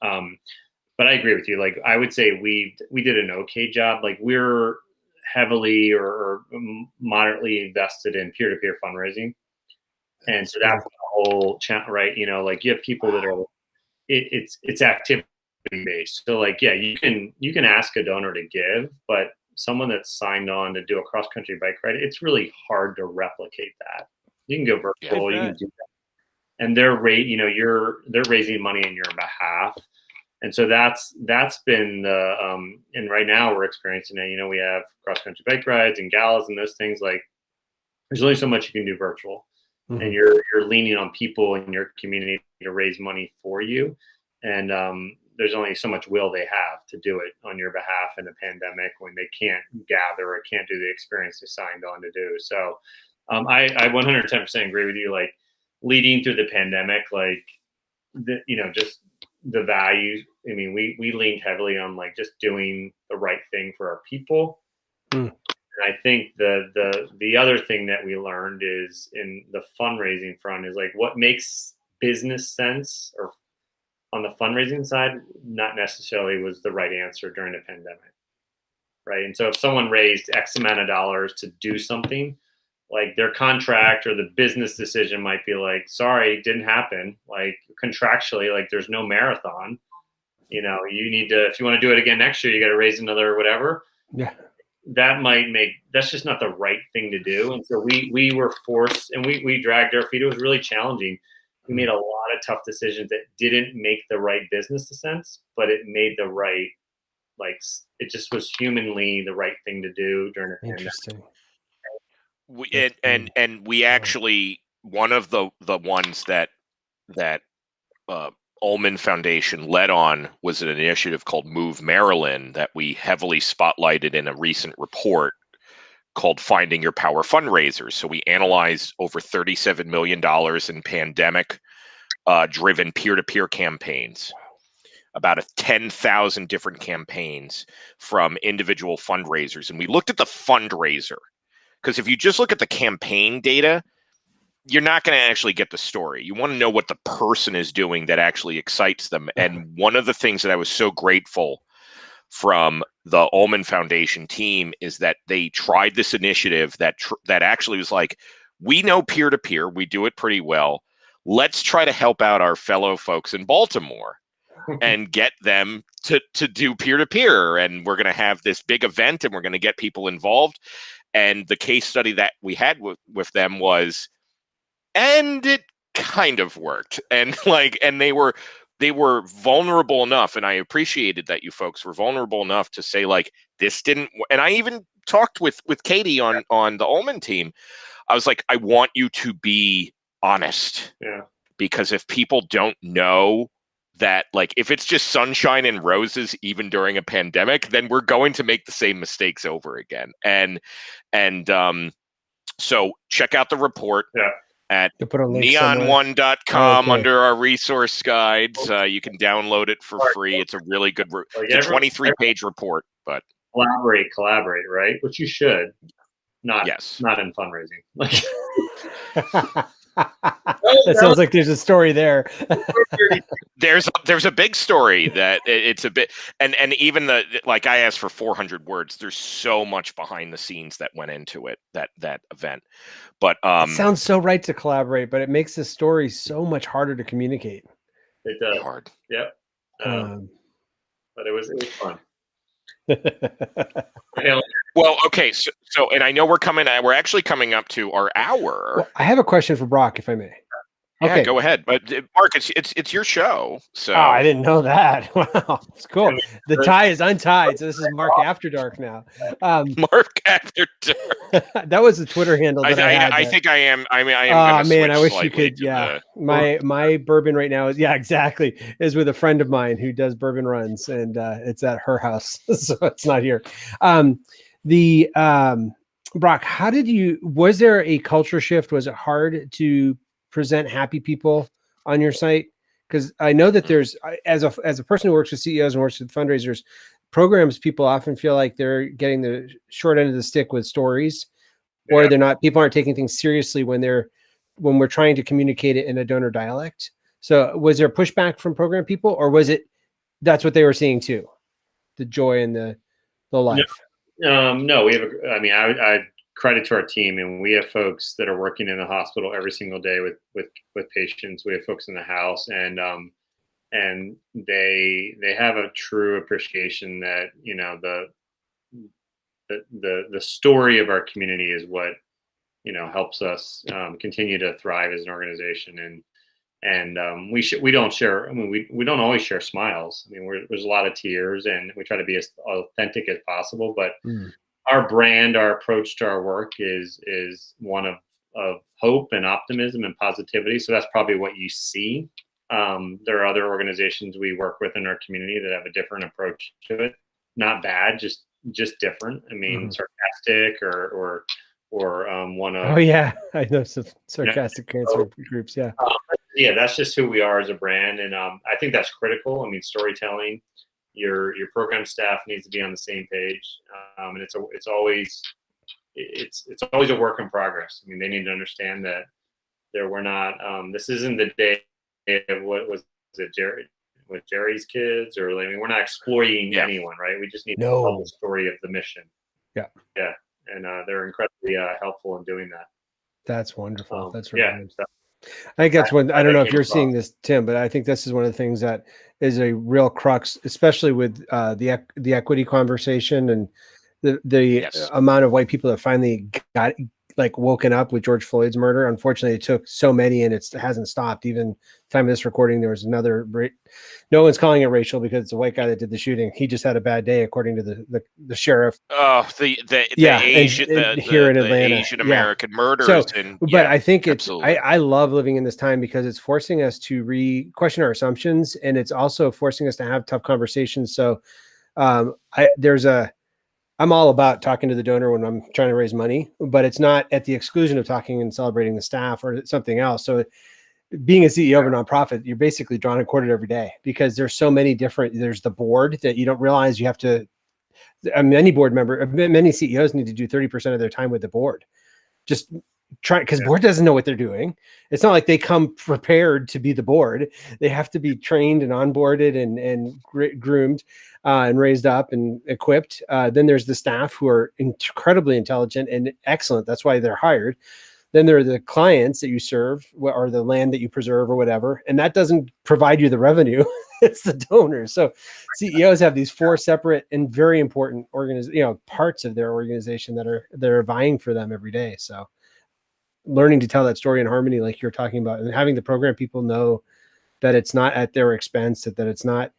[SPEAKER 3] But I agree with you. I would say we did an okay job. We're heavily or moderately invested in peer-to-peer fundraising. And so that's the whole channel, right? You have people that are, it's activity based. So you can ask a donor to give, but someone that's signed on to do a cross-country bike ride, it's really hard to replicate that. You can go virtual, you can do that. And they're raising money on your behalf. And so that's been the, and right now we're experiencing it. We have cross-country bike rides and galas and those things. There's only so much you can do virtual. Mm-hmm. And you're leaning on people in your community to raise money for you. And there's only so much will they have to do it on your behalf in a pandemic when they can't gather or can't do the experience they signed on to do. So I 110% agree with you. Leading through the pandemic, just the value. I mean, we leaned heavily on just doing the right thing for our people. And I think the other thing that we learned is in the fundraising front is what makes business sense or on the fundraising side, not necessarily was the right answer during the pandemic, right? And so if someone raised X amount of dollars to do something, like their contract or the business decision might be like, sorry, it didn't happen. Like contractually, like there's no marathon. You know, you need to, if you want to do it again next year, you got to raise another whatever.
[SPEAKER 2] Yeah.
[SPEAKER 3] That's just not the right thing to do. And so we were forced, and we dragged our feet. It was really challenging. We made a lot of tough decisions that didn't make the right business sense, but it made the right, like, it just was humanly the right thing to do during the pandemic.
[SPEAKER 2] Interesting.
[SPEAKER 1] And we actually, one of the ones that Ullman Foundation led on was an initiative called Move Maryland that we heavily spotlighted in a recent report called Finding Your Power Fundraisers. So we analyzed over $37 million in pandemic driven peer-to-peer campaigns, about 10,000 different campaigns from individual fundraisers. And we looked at the fundraiser, because if you just look at the campaign data, you're not going to actually get the story. You want to know what the person is doing that actually excites them. And one of the things that I was so grateful from the Ullman Foundation team is that they tried this initiative that actually was like, we know peer-to-peer, we do it pretty well. Let's try to help out our fellow folks in Baltimore and get them to do peer-to-peer. And we're going to have this big event and we're going to get people involved. And the case study that we had with them was, and it kind of worked. And they were vulnerable enough, and I appreciated that you folks were vulnerable enough to say, like, this didn't. And I even talked with Katie on the Ullman team. I was like, I want you to be honest.
[SPEAKER 3] Yeah.
[SPEAKER 1] Because if people don't know that, like, if it's just sunshine and roses even during a pandemic, then we're going to make the same mistakes over again. And so check out the report.
[SPEAKER 3] Yeah.
[SPEAKER 1] At
[SPEAKER 2] Okay.
[SPEAKER 1] neon1.com under our resource guides. You can download it for free. It's a really good, it's a 23-page report. But
[SPEAKER 3] collaborate, right? Which you should. Not in fundraising.
[SPEAKER 2] That sounds like there's a story there.
[SPEAKER 1] There's a big story that it's a bit, and even like I asked for 400 words. There's so much behind the scenes that went into it, that event. But
[SPEAKER 2] it sounds so right to collaborate, but it makes the story so much harder to communicate.
[SPEAKER 3] It does.
[SPEAKER 1] Hard.
[SPEAKER 3] Yep. But it was fun.
[SPEAKER 1] Well, okay, so and I know we're actually coming up to our hour.
[SPEAKER 2] Well, I have a question for Brock, if I may.
[SPEAKER 1] Yeah, go ahead. But Mark, it's your show. So
[SPEAKER 2] I didn't know that. Wow, it's cool. The tie is untied, so this is Mark After Dark now.
[SPEAKER 1] Mark After Dark.
[SPEAKER 2] That was the Twitter handle.
[SPEAKER 1] I think I am. I mean, I am.
[SPEAKER 2] Oh man, I wish you could. Yeah, my bourbon right now is with a friend of mine who does bourbon runs, and it's at her house, so it's not here. Brock, was there a culture shift? Was it hard to present happy people on your site? Because I know that there's, as a person who works with CEOs and works with fundraisers programs, people often feel like they're getting the short end of the stick with stories, or people aren't taking things seriously when we're trying to communicate it in a donor dialect. So was there pushback from program people, or was it that's what they were seeing too, the joy and the life?
[SPEAKER 3] No, we have I credit to our team, and we have folks that are working in the hospital every single day with patients. We have folks in the house, and they have a true appreciation that, you know, the story of our community is what, you know, helps us continue to thrive as an organization. And we don't share. I mean, we don't always share smiles. I mean, there's a lot of tears, and we try to be as authentic as possible. But our brand, our approach to our work is one of hope and optimism and positivity. So that's probably what you see. There are other organizations we work with in our community that have a different approach to it. Not bad, just different. I mean, sarcastic or one of.
[SPEAKER 2] Oh yeah, I know some sarcastic cancer groups. Yeah.
[SPEAKER 3] Yeah, that's just who we are as a brand, and I think that's critical. I mean, storytelling. Your program staff needs to be on the same page, and it's always a work in progress. I mean, they need to understand that we're not. This isn't the day of what was it, with Jerry's kids, or I mean, we're not exploiting anyone, right? We just need to tell the story of the mission.
[SPEAKER 2] Yeah.
[SPEAKER 3] And they're incredibly helpful in doing that.
[SPEAKER 2] That's wonderful. That's really good.
[SPEAKER 3] So,
[SPEAKER 2] I think that's one. I don't know if you're seeing this, Tim, but I think this is one of the things that is a real crux, especially with the equity conversation and the amount of white people that finally got woken up with George Floyd's murder. Unfortunately, it took so many, and it hasn't stopped. Even time of this recording, there was another. No one's calling it racial because it's a white guy that did the shooting. He just had a bad day, according to the sheriff.
[SPEAKER 1] Oh, the Asian
[SPEAKER 2] here in Atlanta,
[SPEAKER 1] Asian American murders.
[SPEAKER 2] So, but I think it's I love living in this time because it's forcing us to question our assumptions, and it's also forcing us to have tough conversations. So, I'm all about talking to the donor when I'm trying to raise money, but it's not at the exclusion of talking and celebrating the staff or something else. So being a CEO of a nonprofit, you're basically drawn and quartered every day because there's so many there's the board that you don't realize you have to, many CEOs need to do 30% of their time with the board. Just because board doesn't know what they're doing. It's not like they come prepared to be the board. They have to be trained and onboarded and groomed and raised up and equipped. Then there's the staff who are incredibly intelligent and excellent. That's why they're hired. Then there are the clients that you serve or the land that you preserve or whatever. And that doesn't provide you the revenue. It's the donors. So CEOs have these 4 separate and very important parts of their organization that are vying for them every day. So learning to tell that story in harmony, like you're talking about, and having the program people know that it's not at their expense, that it's not,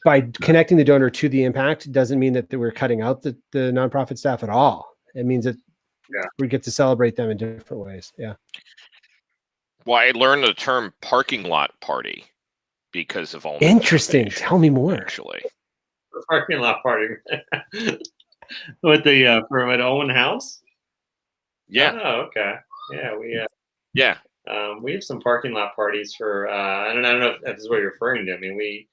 [SPEAKER 2] by connecting the donor to the impact doesn't mean that we're cutting out the nonprofit staff at all. It means that we get to celebrate them in different ways. Yeah.
[SPEAKER 1] Well, I learned the term parking lot party because of all.
[SPEAKER 2] Interesting. Tell me more.
[SPEAKER 1] Actually,
[SPEAKER 3] the parking lot party with the from an Owen House.
[SPEAKER 1] Yeah.
[SPEAKER 3] Oh, okay. Yeah, we have some parking lot parties for. I don't know if that's what you're referring to. I mean, we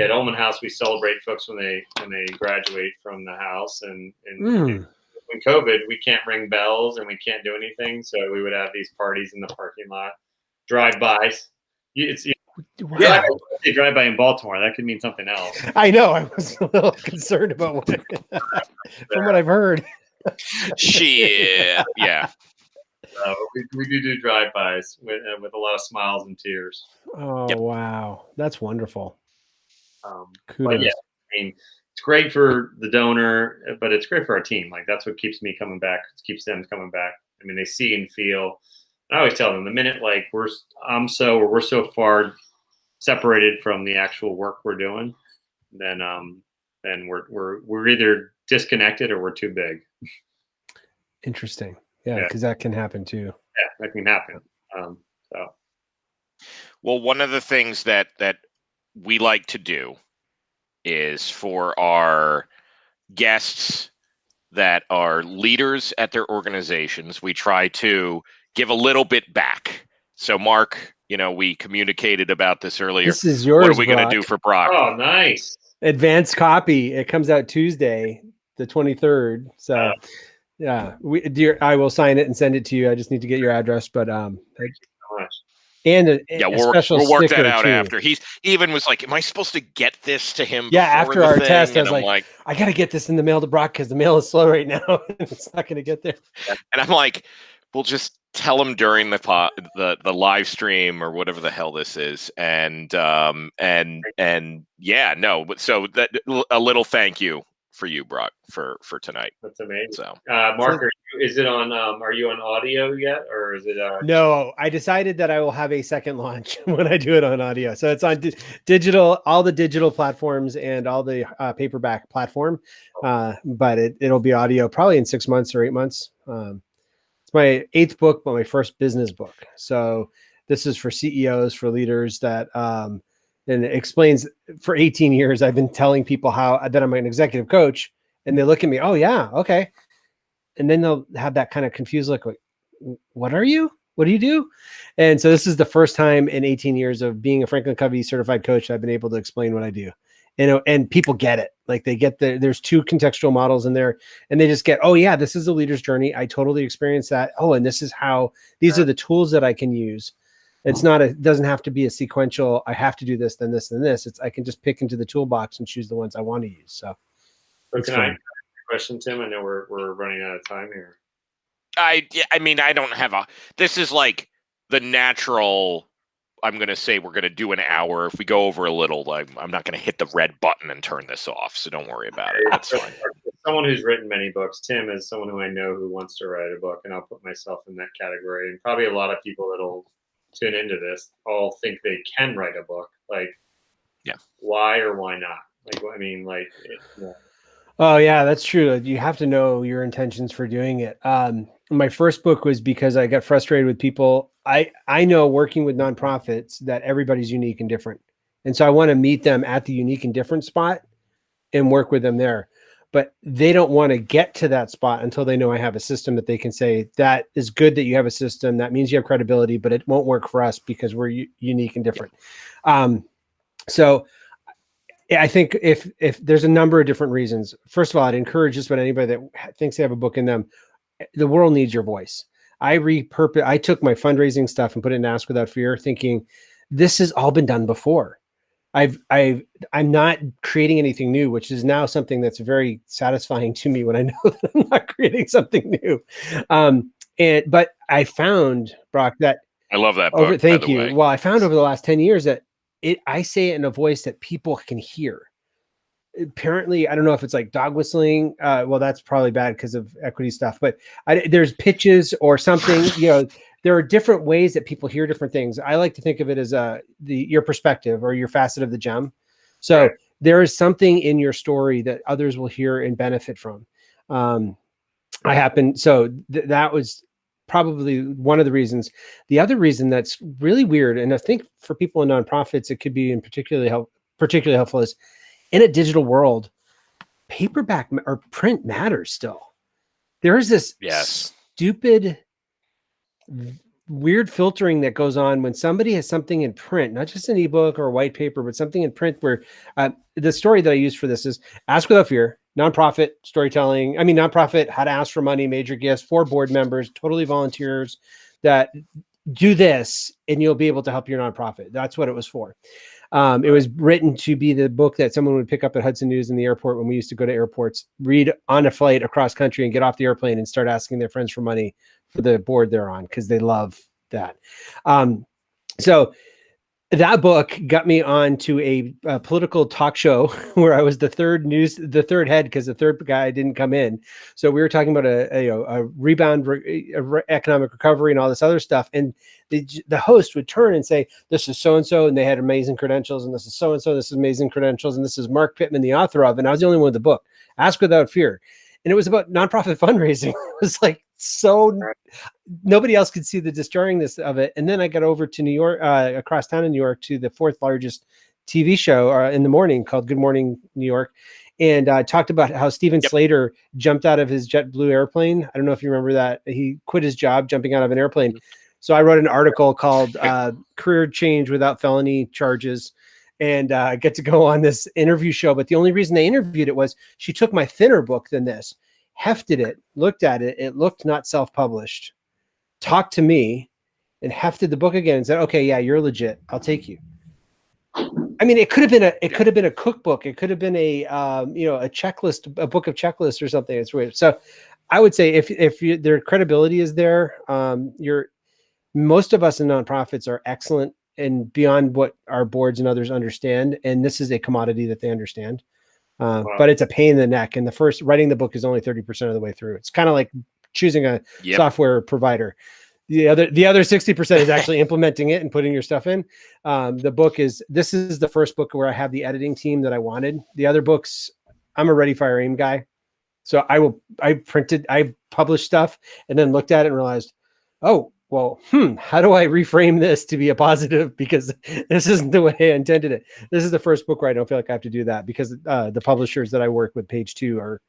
[SPEAKER 3] at Ullman House, we celebrate folks when they graduate from the house, and when COVID, we can't ring bells and we can't do anything, so we would have these parties in the parking lot, drive-bys.
[SPEAKER 2] Wow.
[SPEAKER 3] Drive-by in Baltimore, that could mean something else.
[SPEAKER 2] I know. I was a little concerned about what from what I've heard.
[SPEAKER 1] Shit. Yeah.
[SPEAKER 3] We do drive-bys with a lot of smiles and tears.
[SPEAKER 2] Oh, wow. That's wonderful.
[SPEAKER 3] But yeah, I mean, it's great for the donor, but it's great for our team. Like, that's what keeps me coming back. It keeps them coming back. I mean, they see and feel. I always tell them the minute we're so far separated from the actual work we're doing, then we're either disconnected or we're too big.
[SPEAKER 2] Interesting. Yeah, because that can happen too.
[SPEAKER 3] Yeah, that can happen.
[SPEAKER 1] Well, one of the things that we like to do is for our guests that are leaders at their organizations, we try to give a little bit back. So, Mark, we communicated about this earlier.
[SPEAKER 2] This is yours.
[SPEAKER 1] What are we going to do for Brock?
[SPEAKER 3] Oh, nice.
[SPEAKER 2] Advanced copy. It comes out Tuesday, the 23rd. So, yeah, I will sign it and send it to you. I just need to get your address, but
[SPEAKER 3] thank you so much.
[SPEAKER 2] And
[SPEAKER 1] we'll work that out after. He even was like, "Am I supposed to get this to him?"
[SPEAKER 2] Yeah, after our test, I was like, "I got to get this in the mail to Brock because the mail is slow right now. It's not going to get there."
[SPEAKER 1] And I'm like, "We'll just tell him during the live stream or whatever the hell this is." And yeah, no. So that a little thank you for you, Brock, for tonight.
[SPEAKER 3] That's amazing.
[SPEAKER 1] So,
[SPEAKER 3] Mark, is it on? Are you on audio yet, or is it?
[SPEAKER 2] No, I decided that I will have a second launch when I do it on audio. So it's on digital, all the digital platforms and all the paperback platform. But it'll be audio probably in 6 months or 8 months. It's my 8th book, but my first business book. So this is for CEOs, for leaders that. And it explains for 18 years, I've been telling people that I'm an executive coach, and they look at me, oh yeah, okay. And then they'll have that kind of confused look, like, what are you? What do you do? And so this is the first time in 18 years of being a Franklin Covey certified coach, I've been able to explain what I do. And people get it. Like they get there's 2 contextual models in there, and they just get, oh yeah, this is a leader's journey. I totally experienced that. Oh, and this is how, these are the tools that I can use. It's not it doesn't have to be a sequential, I have to do this, then this, then this. It's I can just pick into the toolbox and choose the ones I want to use. So
[SPEAKER 3] can I ask a question, Tim? I know we're running out of time here.
[SPEAKER 1] I mean, I don't have this is like the natural, I'm going to say we're going to do an hour. If we go over a little, I'm not going to hit the red button and turn this off. So don't worry about it. That's fine.
[SPEAKER 3] Someone who's written many books, Tim is someone who I know who wants to write a book, and I'll put myself in that category. And probably a lot of people that'll tune into this all think they can write a book. Like,
[SPEAKER 1] yeah,
[SPEAKER 3] why or why not? Like, I mean, like,
[SPEAKER 2] Oh yeah, that's true. You have to know your intentions for doing it. My first book was because I got frustrated with people. I know working with nonprofits that everybody's unique and different. And so I want to meet them at the unique and different spot and work with them there. But they don't want to get to that spot until they know I have a system that they can say, that is good that you have a system. That means you have credibility, but it won't work for us because we're unique and different. So I think if there's a number of different reasons. First of all, I'd encourage just about anybody that thinks they have a book in them. The world needs your voice. I took my fundraising stuff and put it in Ask Without Fear, thinking this has all been done before. I'm not creating anything new, which is now something that's very satisfying to me when I know that I'm not creating something new. But I found, Brock, that
[SPEAKER 1] I love that book.
[SPEAKER 2] Thank you. Well, I found over the last 10 years that I say it in a voice that people can hear. Apparently, I don't know if it's like dog whistling. Well, that's probably bad because of equity stuff, but there's pitches or something, there are different ways that people hear different things. I like to think of it as your perspective or your facet of the gem. So right. There is something in your story that others will hear and benefit from. That was probably one of the reasons. The other reason that's really weird, and I think for people in nonprofits, it could be particularly helpful, is in a digital world, paperback or print matters still. There is this stupid, weird filtering that goes on when somebody has something in print, not just an ebook or a white paper, but something in print where the story that I use for this is Ask Without Fear, nonprofit storytelling. I mean, nonprofit, how to ask for money, major gifts, 4 board members, totally volunteers that do this and you'll be able to help your nonprofit. That's what it was for. It was written to be the book that someone would pick up at Hudson News in the airport when we used to go to airports, read on a flight across country and get off the airplane and start asking their friends for money for the board they're on because they love that. So that book got me on to a political talk show where I was the third head because the third guy didn't come in. So we were talking about a rebound, economic recovery and all this other stuff. And the host would turn and say, this is so-and-so, and they had amazing credentials, and this is so-and-so, this is amazing credentials, and this is Mark Pittman, the author of, and I was the only one with the book, Ask Without Fear. And it was about nonprofit fundraising. It was like, so nobody else could see the disjointingness of it. And then I got over to New York, across town in New York, to the 4th largest TV show in the morning called Good Morning New York. And talked about how Steven Slater jumped out of his JetBlue airplane. I don't know if you remember that. He quit his job jumping out of an airplane. So I wrote an article called Career Change Without Felony Charges. And I get to go on this interview show. But the only reason they interviewed it was she took my thinner book than this, hefted it, looked at it. It looked not self-published, talked to me, and hefted the book again and said, okay, yeah, you're legit. I'll take you. I mean, it could have been a cookbook. It could have been a checklist, a book of checklists or something. It's weird. So I would say if their credibility is there, most of us in nonprofits are excellent and beyond what our boards and others understand. And this is a commodity that they understand. But it's a pain in the neck. And writing the book is only 30% of the way through. It's kind of like choosing a software provider. The other 60% is actually implementing it and putting your stuff in. This is the first book where I have the editing team that I wanted. The other books, I'm a ready, fire, aim guy. So I published stuff and then looked at it and realized, oh, well, how do I reframe this to be a positive? Because this isn't the way I intended it. This is the first book where I don't feel like I have to do that because the publishers that I work with, Page 2, are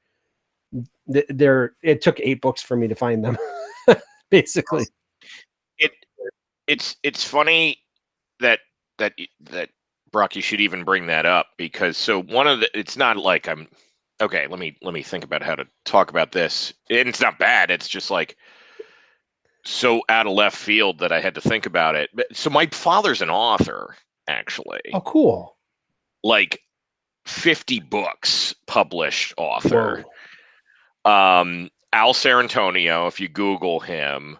[SPEAKER 2] it took 8 books for me to find them, basically.
[SPEAKER 1] It's funny that Brock, you should even bring that up because it's not like I'm okay. Let me think about how to talk about this. And it's not bad. It's just like, so out of left field that I had to think about it. So my father's an author, actually.
[SPEAKER 2] Oh, cool.
[SPEAKER 1] Like 50 books published author.
[SPEAKER 2] Whoa.
[SPEAKER 1] Al Sarantonio, if you Google him,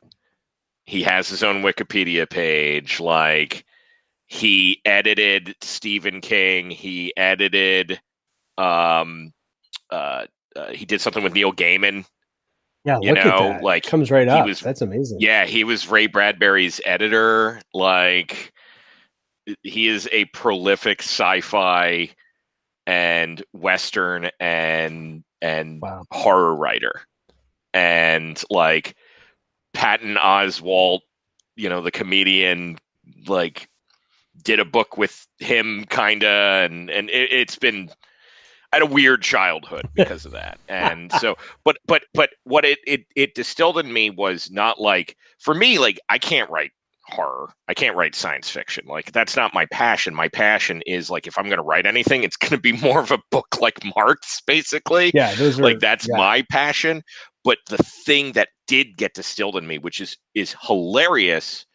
[SPEAKER 1] he has his own Wikipedia page. Like, he edited Stephen King. He edited, he did something with Neil Gaiman.
[SPEAKER 2] Yeah, look at that.
[SPEAKER 1] Like,
[SPEAKER 2] comes right
[SPEAKER 1] he
[SPEAKER 2] up.
[SPEAKER 1] was,
[SPEAKER 2] That's amazing.
[SPEAKER 1] yeah, he was Ray Bradbury's editor. Like, he is a prolific sci-fi and Western and
[SPEAKER 2] Wow.
[SPEAKER 1] horror writer. And like Patton Oswalt, the comedian, like, did a book with him kinda, and it's been, I had a weird childhood because of that. And so, but what it distilled in me was not like, for me, like, I can't write horror. I can't write science fiction. Like, that's not my passion. My passion is, like, if I'm going to write anything, it's going to be more of a book like Mark's, basically.
[SPEAKER 2] Yeah, those are,
[SPEAKER 1] like, that's my passion. But the thing that did get distilled in me, which is hilarious,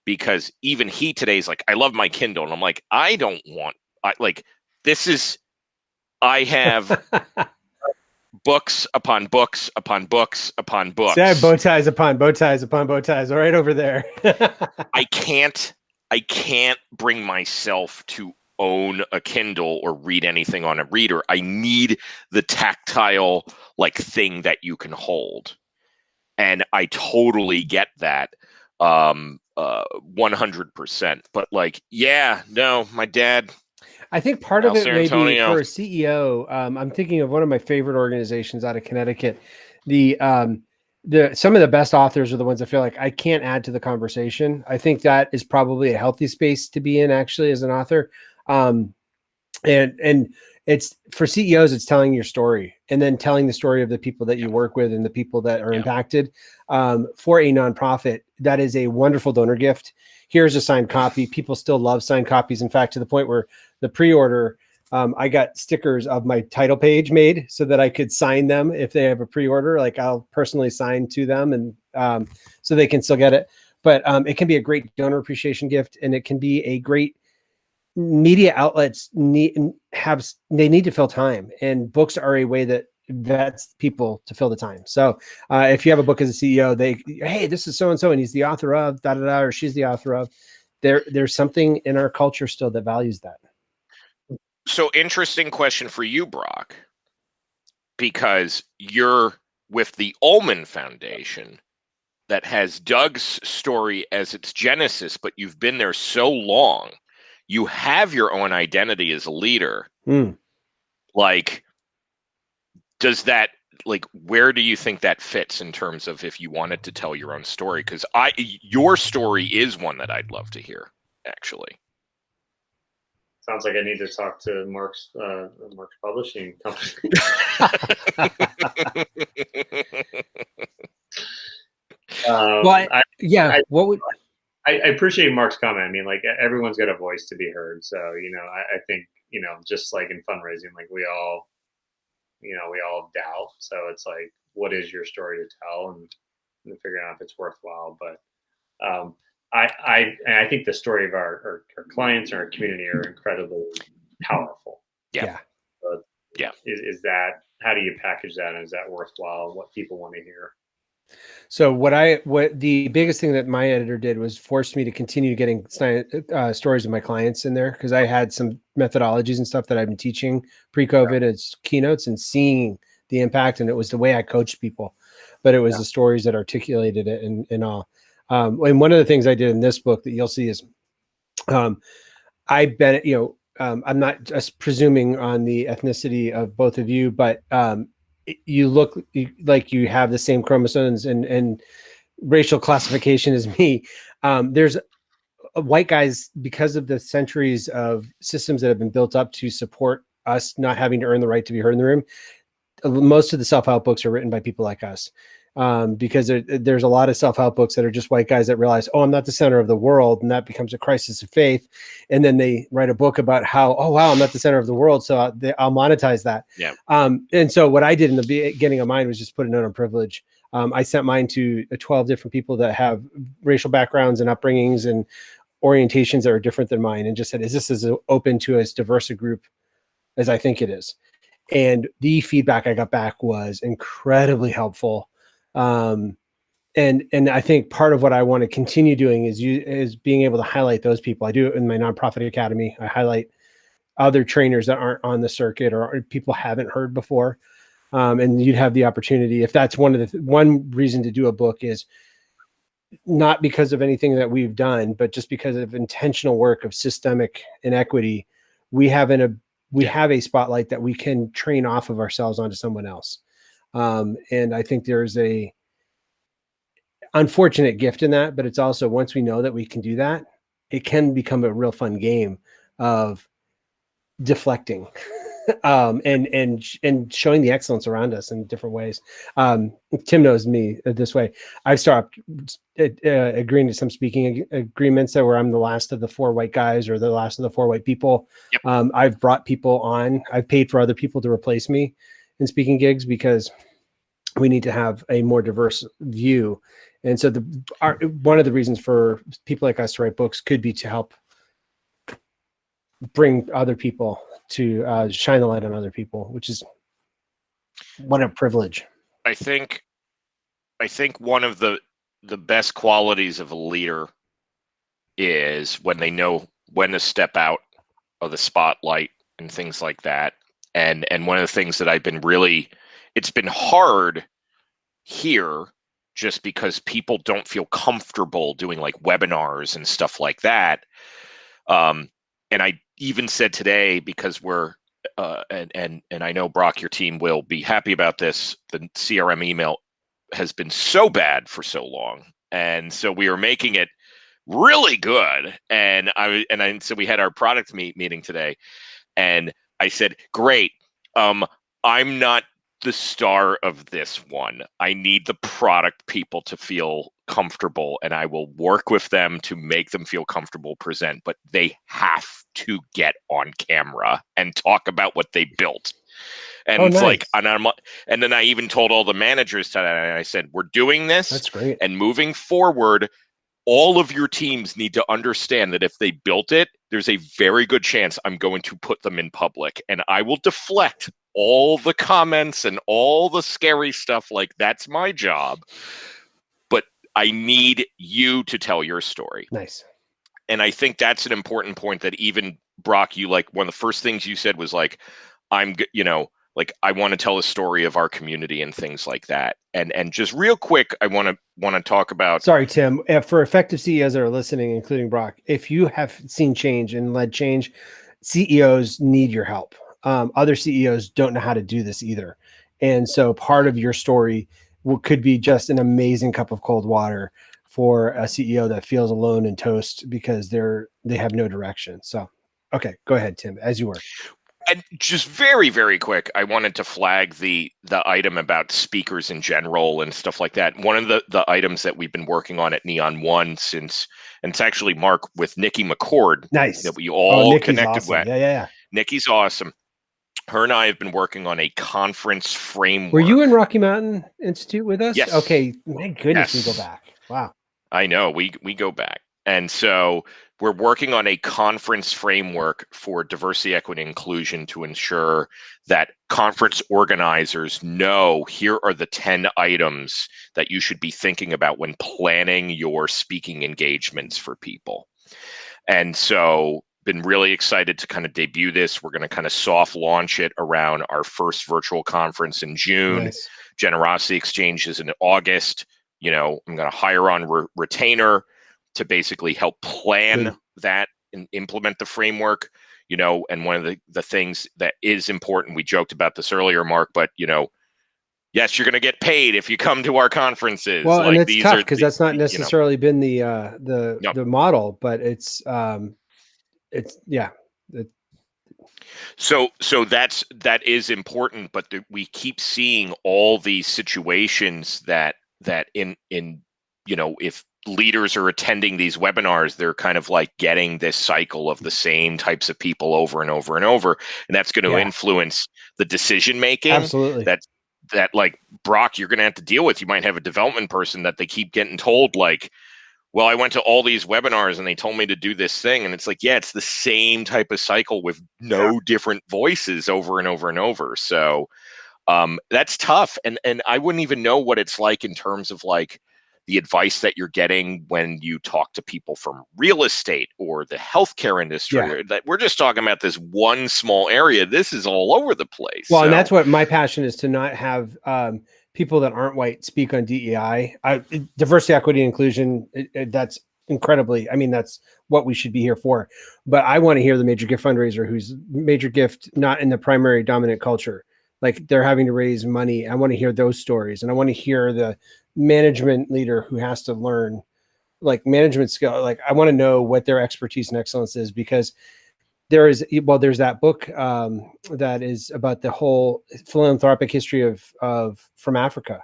[SPEAKER 1] because even he today is like, I love my Kindle. And I'm like, I don't want, I have books upon books upon books upon books.
[SPEAKER 2] See, I have bow ties upon bow ties upon bow ties right over there.
[SPEAKER 1] I can't bring myself to own a Kindle or read anything on a reader. I need the tactile, like, thing that you can hold. And I totally get that 100%. But, like, yeah, no, my dad,
[SPEAKER 2] I think part of
[SPEAKER 1] Al
[SPEAKER 2] it may be
[SPEAKER 1] Sarantonio.
[SPEAKER 2] for a CEO. I'm thinking of one of my favorite organizations out of Connecticut. Some of the best authors are the ones I feel like I can't add to the conversation. I think that is probably a healthy space to be in, actually, as an author. And it's for CEOs, it's telling your story and then telling the story of the people that you work with and the people that are impacted. For a nonprofit, that is a wonderful donor gift. Here's a signed copy. People still love signed copies. In fact, to the point where the pre-order, I got stickers of my title page made so that I could sign them if they have a pre-order. Like, I'll personally sign to them, and so they can still get it. But it can be a great donor appreciation gift, and it can be a great media outlets need to fill time, and books are a way that vets people to fill the time. So if you have a book as a CEO, hey, this is so-and-so, and he's the author of da-da-da, or she's the author of, there's something in our culture still that values that.
[SPEAKER 1] So, interesting question for you, Brock, because you're with the Ullman Foundation that has Doug's story as its genesis, but you've been there so long, you have your own identity as a leader. Like, does that, like, where do you think that fits in terms of if you wanted to tell your own story? Because your story is one that I'd love to hear, actually.
[SPEAKER 3] Sounds like I need to talk to Mark's publishing company. I appreciate Mark's comment. I mean, like, everyone's got a voice to be heard. So, I think, just like in fundraising, like, we all doubt. So it's like, what is your story to tell, and figuring out if it's worthwhile. But I think the story of our clients and our community are incredibly powerful.
[SPEAKER 1] Yeah.
[SPEAKER 3] So is that, how do you package that, and is that worthwhile? What people want to hear?
[SPEAKER 2] So what the biggest thing that my editor did was force me to continue getting stories of my clients in there, because I had some methodologies and stuff that I've been teaching pre-COVID as keynotes and seeing the impact, and it was the way I coached people, but it was the stories that articulated it and all. And one of the things I did in this book that you'll see is, I bet, I'm not just presuming on the ethnicity of both of you, but you look like you have the same chromosomes and racial classification as me. There's white guys, because of the centuries of systems that have been built up to support us not having to earn the right to be heard in the room. Most of the self-help books are written by people like us. Because there's a lot of self-help books that are just white guys that realize, oh, I'm not the center of the world, and that becomes a crisis of faith. And then they write a book about how, oh, wow, I'm not the center of the world, so I'll monetize that.
[SPEAKER 1] Yeah.
[SPEAKER 2] And so what I did in the beginning of mine was just put a note on privilege. I sent mine to 12 different people that have racial backgrounds and upbringings and orientations that are different than mine, and just said, is this as open to as diverse a group as I think it is? And the feedback I got back was incredibly helpful. And I think part of what I want to continue doing is being able to highlight those people. I do it in my nonprofit academy. I highlight other trainers that aren't on the circuit or people haven't heard before. And you'd have the opportunity, if that's one reason to do a book, is not because of anything that we've done, but just because of intentional work of systemic inequity. We have a spotlight that we can train off of ourselves onto someone else. And I think there's a unfortunate gift in that, but it's also, once we know that we can do that, it can become a real fun game of deflecting and showing the excellence around us in different ways. Tim knows me this way. I've stopped agreeing to some speaking agreements that where I'm the last of the 4 white guys or the last of the 4 white people.
[SPEAKER 1] Yep.
[SPEAKER 2] I've brought people on. I've paid for other people to replace me in speaking gigs because we need to have a more diverse view. And so one of the reasons for people like us to write books could be to help bring other people to shine the light on other people, which is what a privilege.
[SPEAKER 1] I think one of the best qualities of a leader is when they know when to step out of the spotlight and things like that. And one of the things that it's been hard here just because people don't feel comfortable doing like webinars and stuff like that. And I even said today, because we're and I know, Brock, your team will be happy about this, the CRM email has been so bad for so long, and so we are making it really good. And so we had our product meeting today, and I said, great, I'm not the star of this one. I need the product people to feel comfortable, and I will work with them to make them feel comfortable present, but they have to get on camera and talk about what they built. And it's
[SPEAKER 2] nice.
[SPEAKER 1] And then I even told all the managers today, I said, we're doing this.
[SPEAKER 2] That's great.
[SPEAKER 1] And moving forward, all of your teams need to understand that if they built it, there's a very good chance I'm going to put them in public, and I will deflect all the comments and all the scary stuff. Like, that's my job. But I need you to tell your story.
[SPEAKER 2] Nice.
[SPEAKER 1] And I think that's an important point that even, Brock, you, like, one of the first things you said was like, I want to tell a story of our community and things like that. And just real quick, I want to talk about.
[SPEAKER 2] Sorry, Tim. For effective CEOs that are listening, including Brock, if you have seen change and led change, CEOs need your help. Other CEOs don't know how to do this either. And so part of your story could be just an amazing cup of cold water for a CEO that feels alone and toast because they have no direction. So, okay, go ahead, Tim, as you were.
[SPEAKER 1] And just very, very quick, I wanted to flag the item about speakers in general and stuff like that. One of the items that we've been working on at Neon One and it's actually, Mark, with Nikki McCord.
[SPEAKER 2] Nice.
[SPEAKER 1] That we all connected
[SPEAKER 2] awesome.
[SPEAKER 1] with.
[SPEAKER 2] Yeah.
[SPEAKER 1] Nikki's awesome. Her and I have been working on a conference framework.
[SPEAKER 2] Were you in Rocky Mountain Institute with us?
[SPEAKER 1] Yes.
[SPEAKER 2] Okay. My goodness, we go back. Wow.
[SPEAKER 1] I know, we go back. And so we're working on a conference framework for diversity, equity, and inclusion to ensure that conference organizers know here are the 10 items that you should be thinking about when planning your speaking engagements for people. And so been really excited to kind of debut this. We're going to kind of soft launch it around our first virtual conference in June.
[SPEAKER 2] Nice.
[SPEAKER 1] Generosity Exchange is in August. I'm going to hire on retainer to basically help plan that and implement the framework. And one of the things that is important, we joked about this earlier, Mark, but yes, you're going to get paid if you come to our conferences.
[SPEAKER 2] Well, and it's tough because that's not necessarily been the model, but it's yeah.
[SPEAKER 1] So that is important, but we keep seeing all these situations that in if leaders are attending these webinars, they're kind of like getting this cycle of the same types of people over and over and over, and that's going to influence the decision making.
[SPEAKER 2] Absolutely.
[SPEAKER 1] that like Brock, you're going to have to deal with. You might have a development person that they keep getting told like, well, I went to all these webinars and they told me to do this thing. And it's like, yeah, it's the same type of cycle with no different voices over and over and over. So that's tough. And I wouldn't even know what it's like in terms of like the advice that you're getting when you talk to people from real estate or the healthcare industry.
[SPEAKER 2] Yeah.
[SPEAKER 1] Or that we're just talking about this one small area. This is all over the place.
[SPEAKER 2] Well,
[SPEAKER 1] so,
[SPEAKER 2] and that's what my passion is, to not have people that aren't white speak on DEI. Diversity, equity, inclusion, that's incredibly, I mean, that's what we should be here for. But I want to hear the major gift fundraiser who's major gift, not in the primary dominant culture. Like they're having to raise money. I want to hear those stories. And I want to hear the management leader who has to learn like management skill. Like I want to know what their expertise and excellence is, because there's that book that is about the whole philanthropic history of from Africa,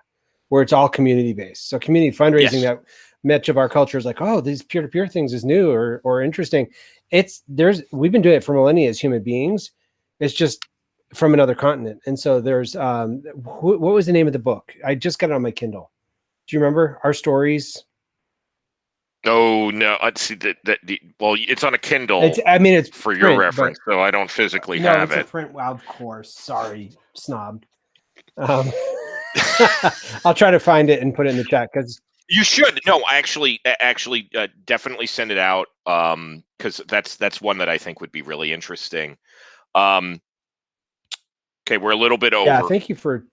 [SPEAKER 2] where it's all community based. So community fundraising, that much of our culture is like, oh, these peer-to-peer things is new or interesting. We've been doing it for millennia as human beings. It's just from another continent. And so there's what was the name of the book? I just got it on my Kindle. Do you remember Our Stories?
[SPEAKER 1] Oh no! Let's see well, it's on a Kindle.
[SPEAKER 2] It's
[SPEAKER 1] for
[SPEAKER 2] print,
[SPEAKER 1] your reference, so I don't physically have it.
[SPEAKER 2] A print. Well, of course. Sorry, snob. I'll try to find it and put it in the chat because
[SPEAKER 1] you should. No, actually, definitely send it out because that's one that I think would be really interesting. Okay, we're a little bit over.
[SPEAKER 2] Yeah, thank you for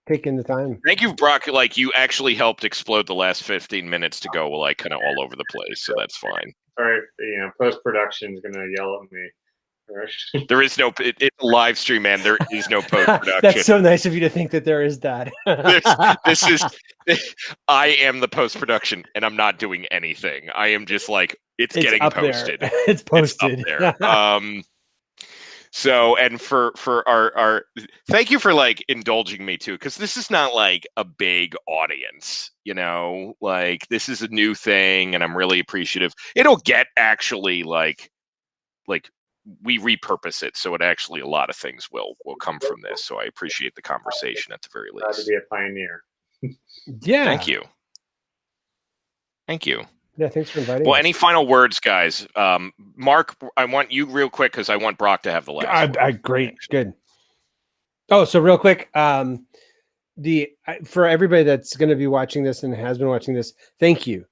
[SPEAKER 2] taking the time.
[SPEAKER 1] Thank you, Brock. Like you actually helped explode the last 15 minutes to go like kind of all over the place, so that's fine.
[SPEAKER 3] Sorry, post-production is gonna yell at me.
[SPEAKER 1] There is no it's a live stream, man. There is no post-production.
[SPEAKER 2] That's so nice of you to think that there is that.
[SPEAKER 1] this is I am the post-production and I'm not doing anything. I am just like it's getting posted.
[SPEAKER 2] It's posted.
[SPEAKER 1] It's up there. So, and for our thank you for like indulging me too, because this is not like a big audience, like this is a new thing and I'm really appreciative. It'll get actually like we repurpose it. So it actually, a lot of things will come from this. So I appreciate the conversation at the very least.
[SPEAKER 3] Glad to be a pioneer.
[SPEAKER 2] Yeah.
[SPEAKER 1] Thank you.
[SPEAKER 2] Yeah, thanks for inviting
[SPEAKER 1] Well,
[SPEAKER 2] us.
[SPEAKER 1] any final words, guys? Mark, I want you real quick because I want Brock to have the last word.
[SPEAKER 2] Great. Good. Oh, so real quick, for everybody that's going to be watching this and has been watching this, thank you.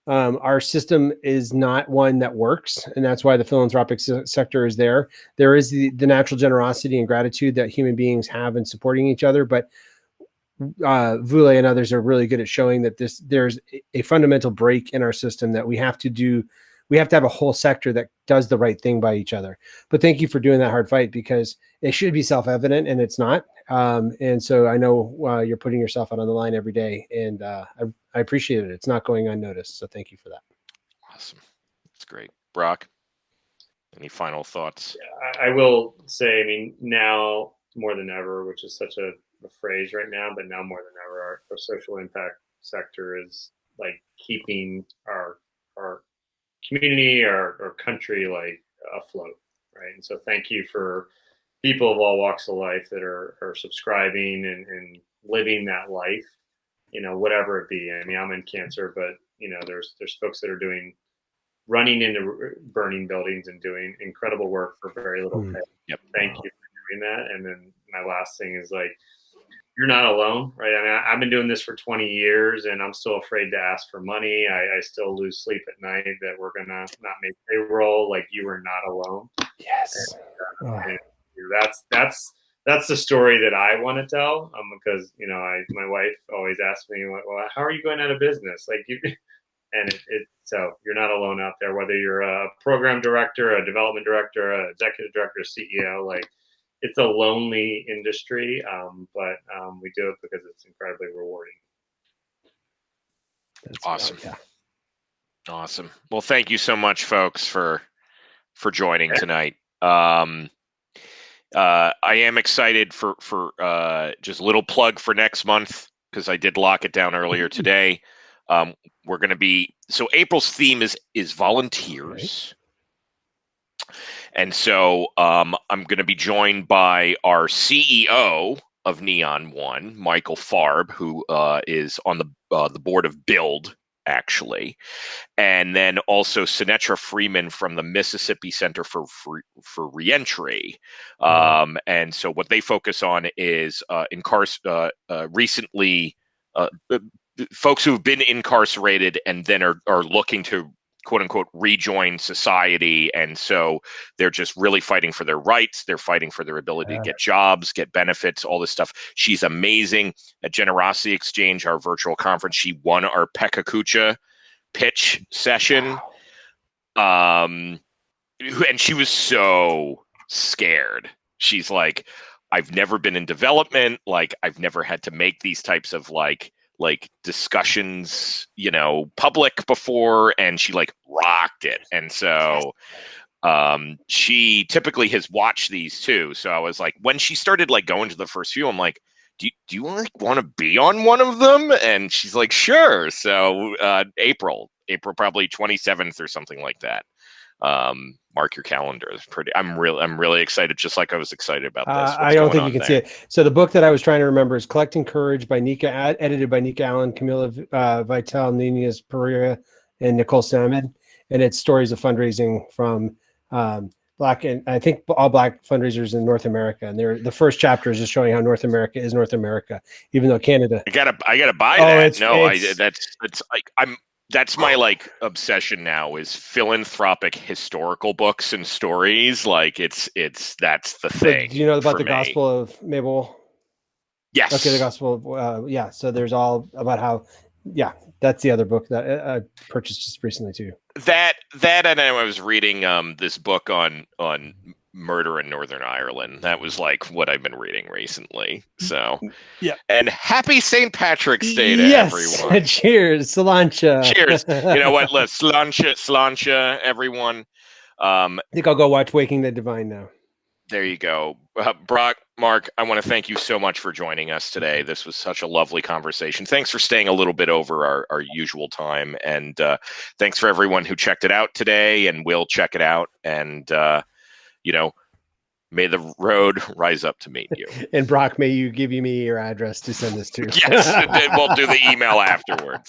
[SPEAKER 2] Our system is not one that works, and that's why the philanthropic sector is there. There is the natural generosity and gratitude that human beings have in supporting each other, but Vule and others are really good at showing that there's a fundamental break in our system that we have to have a whole sector that does the right thing by each other. But thank you for doing that hard fight, because it should be self-evident and it's not. And so I know you're putting yourself out on the line every day, and I appreciate it. It's not going unnoticed. So thank you for that.
[SPEAKER 1] Awesome. That's great. Brock, any final thoughts?
[SPEAKER 3] Yeah, I will say, now more than ever, which is such a phrase right now, but now more than ever, our social impact sector is like keeping our community, our country like afloat, right? And so thank you for people of all walks of life that are subscribing and living that life, whatever it be. I'm in cancer, but there's folks that are running into burning buildings and doing incredible work for very little pay.
[SPEAKER 1] Yep.
[SPEAKER 3] Thank you for doing that. And then my last thing is like, you're not alone, right? I've been doing this for 20 years and I'm still afraid to ask for money. I still lose sleep at night that we're going to not make payroll. Like, you are not alone.
[SPEAKER 2] Yes.
[SPEAKER 3] And that's the story that I want to tell. Because, my wife always asks me, well, how are you going out of business? So you're not alone out there, whether you're a program director, a development director, an executive director, CEO, it's a lonely industry, but we do it because it's incredibly rewarding.
[SPEAKER 1] That's awesome. Yeah. Awesome. Well, thank you so much, folks, for joining tonight. I am excited for just a little plug for next month, because I did lock it down earlier today. We're going to be, so April's theme is volunteers. And so I'm going to be joined by our CEO of Neon One, Michael Farb, who is on the board of Build, actually, and then also Sinetra Freeman from the Mississippi Center for Reentry. And so what they focus on is recently folks who've been incarcerated and then are looking to quote unquote rejoin society, and so they're just really fighting for their rights. They're fighting for their ability to get jobs, get benefits, all this stuff. She's amazing. At Generosity Exchange, our virtual conference, she won our Pekakucha pitch session. And she was so scared. She's like, I've never been in development. Like, I've never had to make these types of like discussions, public before, and she like rocked it. And so she typically has watched these too. So I was like, when she started like going to the first few, I'm like, do you like want to be on one of them? And she's like, sure. So April probably 27th or something like that. Mark your calendar. It's pretty. I'm really excited, just like I was excited about this.
[SPEAKER 2] I don't think you can see it. So the book that I was trying to remember is Collecting Courage by Nika, edited by Nika Allen, Camila Vital, Nunez Pereira, and Nicole Salmon. And it's stories of fundraising from Black, and I think all Black fundraisers in North America. And the first chapter is just showing how North America is North America, even though Canada.
[SPEAKER 1] I gotta buy that. That's my like obsession now, is philanthropic historical books and stories. Like that's the thing.
[SPEAKER 2] Do you know about the Gospel of Mabel?
[SPEAKER 1] Yes.
[SPEAKER 2] Okay, the Gospel of So there's all about how. Yeah, that's the other book that I purchased just recently too.
[SPEAKER 1] That and I was reading this book on murder in Northern Ireland. That was like what I've been reading recently. So
[SPEAKER 2] yeah.
[SPEAKER 1] And happy St. Patrick's Day to everyone.
[SPEAKER 2] Cheers, Sláinte.
[SPEAKER 1] Cheers. You know what? Let's Sláinte, everyone.
[SPEAKER 2] I think I'll go watch Waking the Divine now.
[SPEAKER 1] There you go. Brock, Mark, I want to thank you so much for joining us today. This was such a lovely conversation. Thanks for staying a little bit over our usual time. And thanks for everyone who checked it out today and will check it out. And, may the road rise up to meet you.
[SPEAKER 2] And Brock, may you give me your address to send this to.
[SPEAKER 1] Yes, we'll do the email afterwards.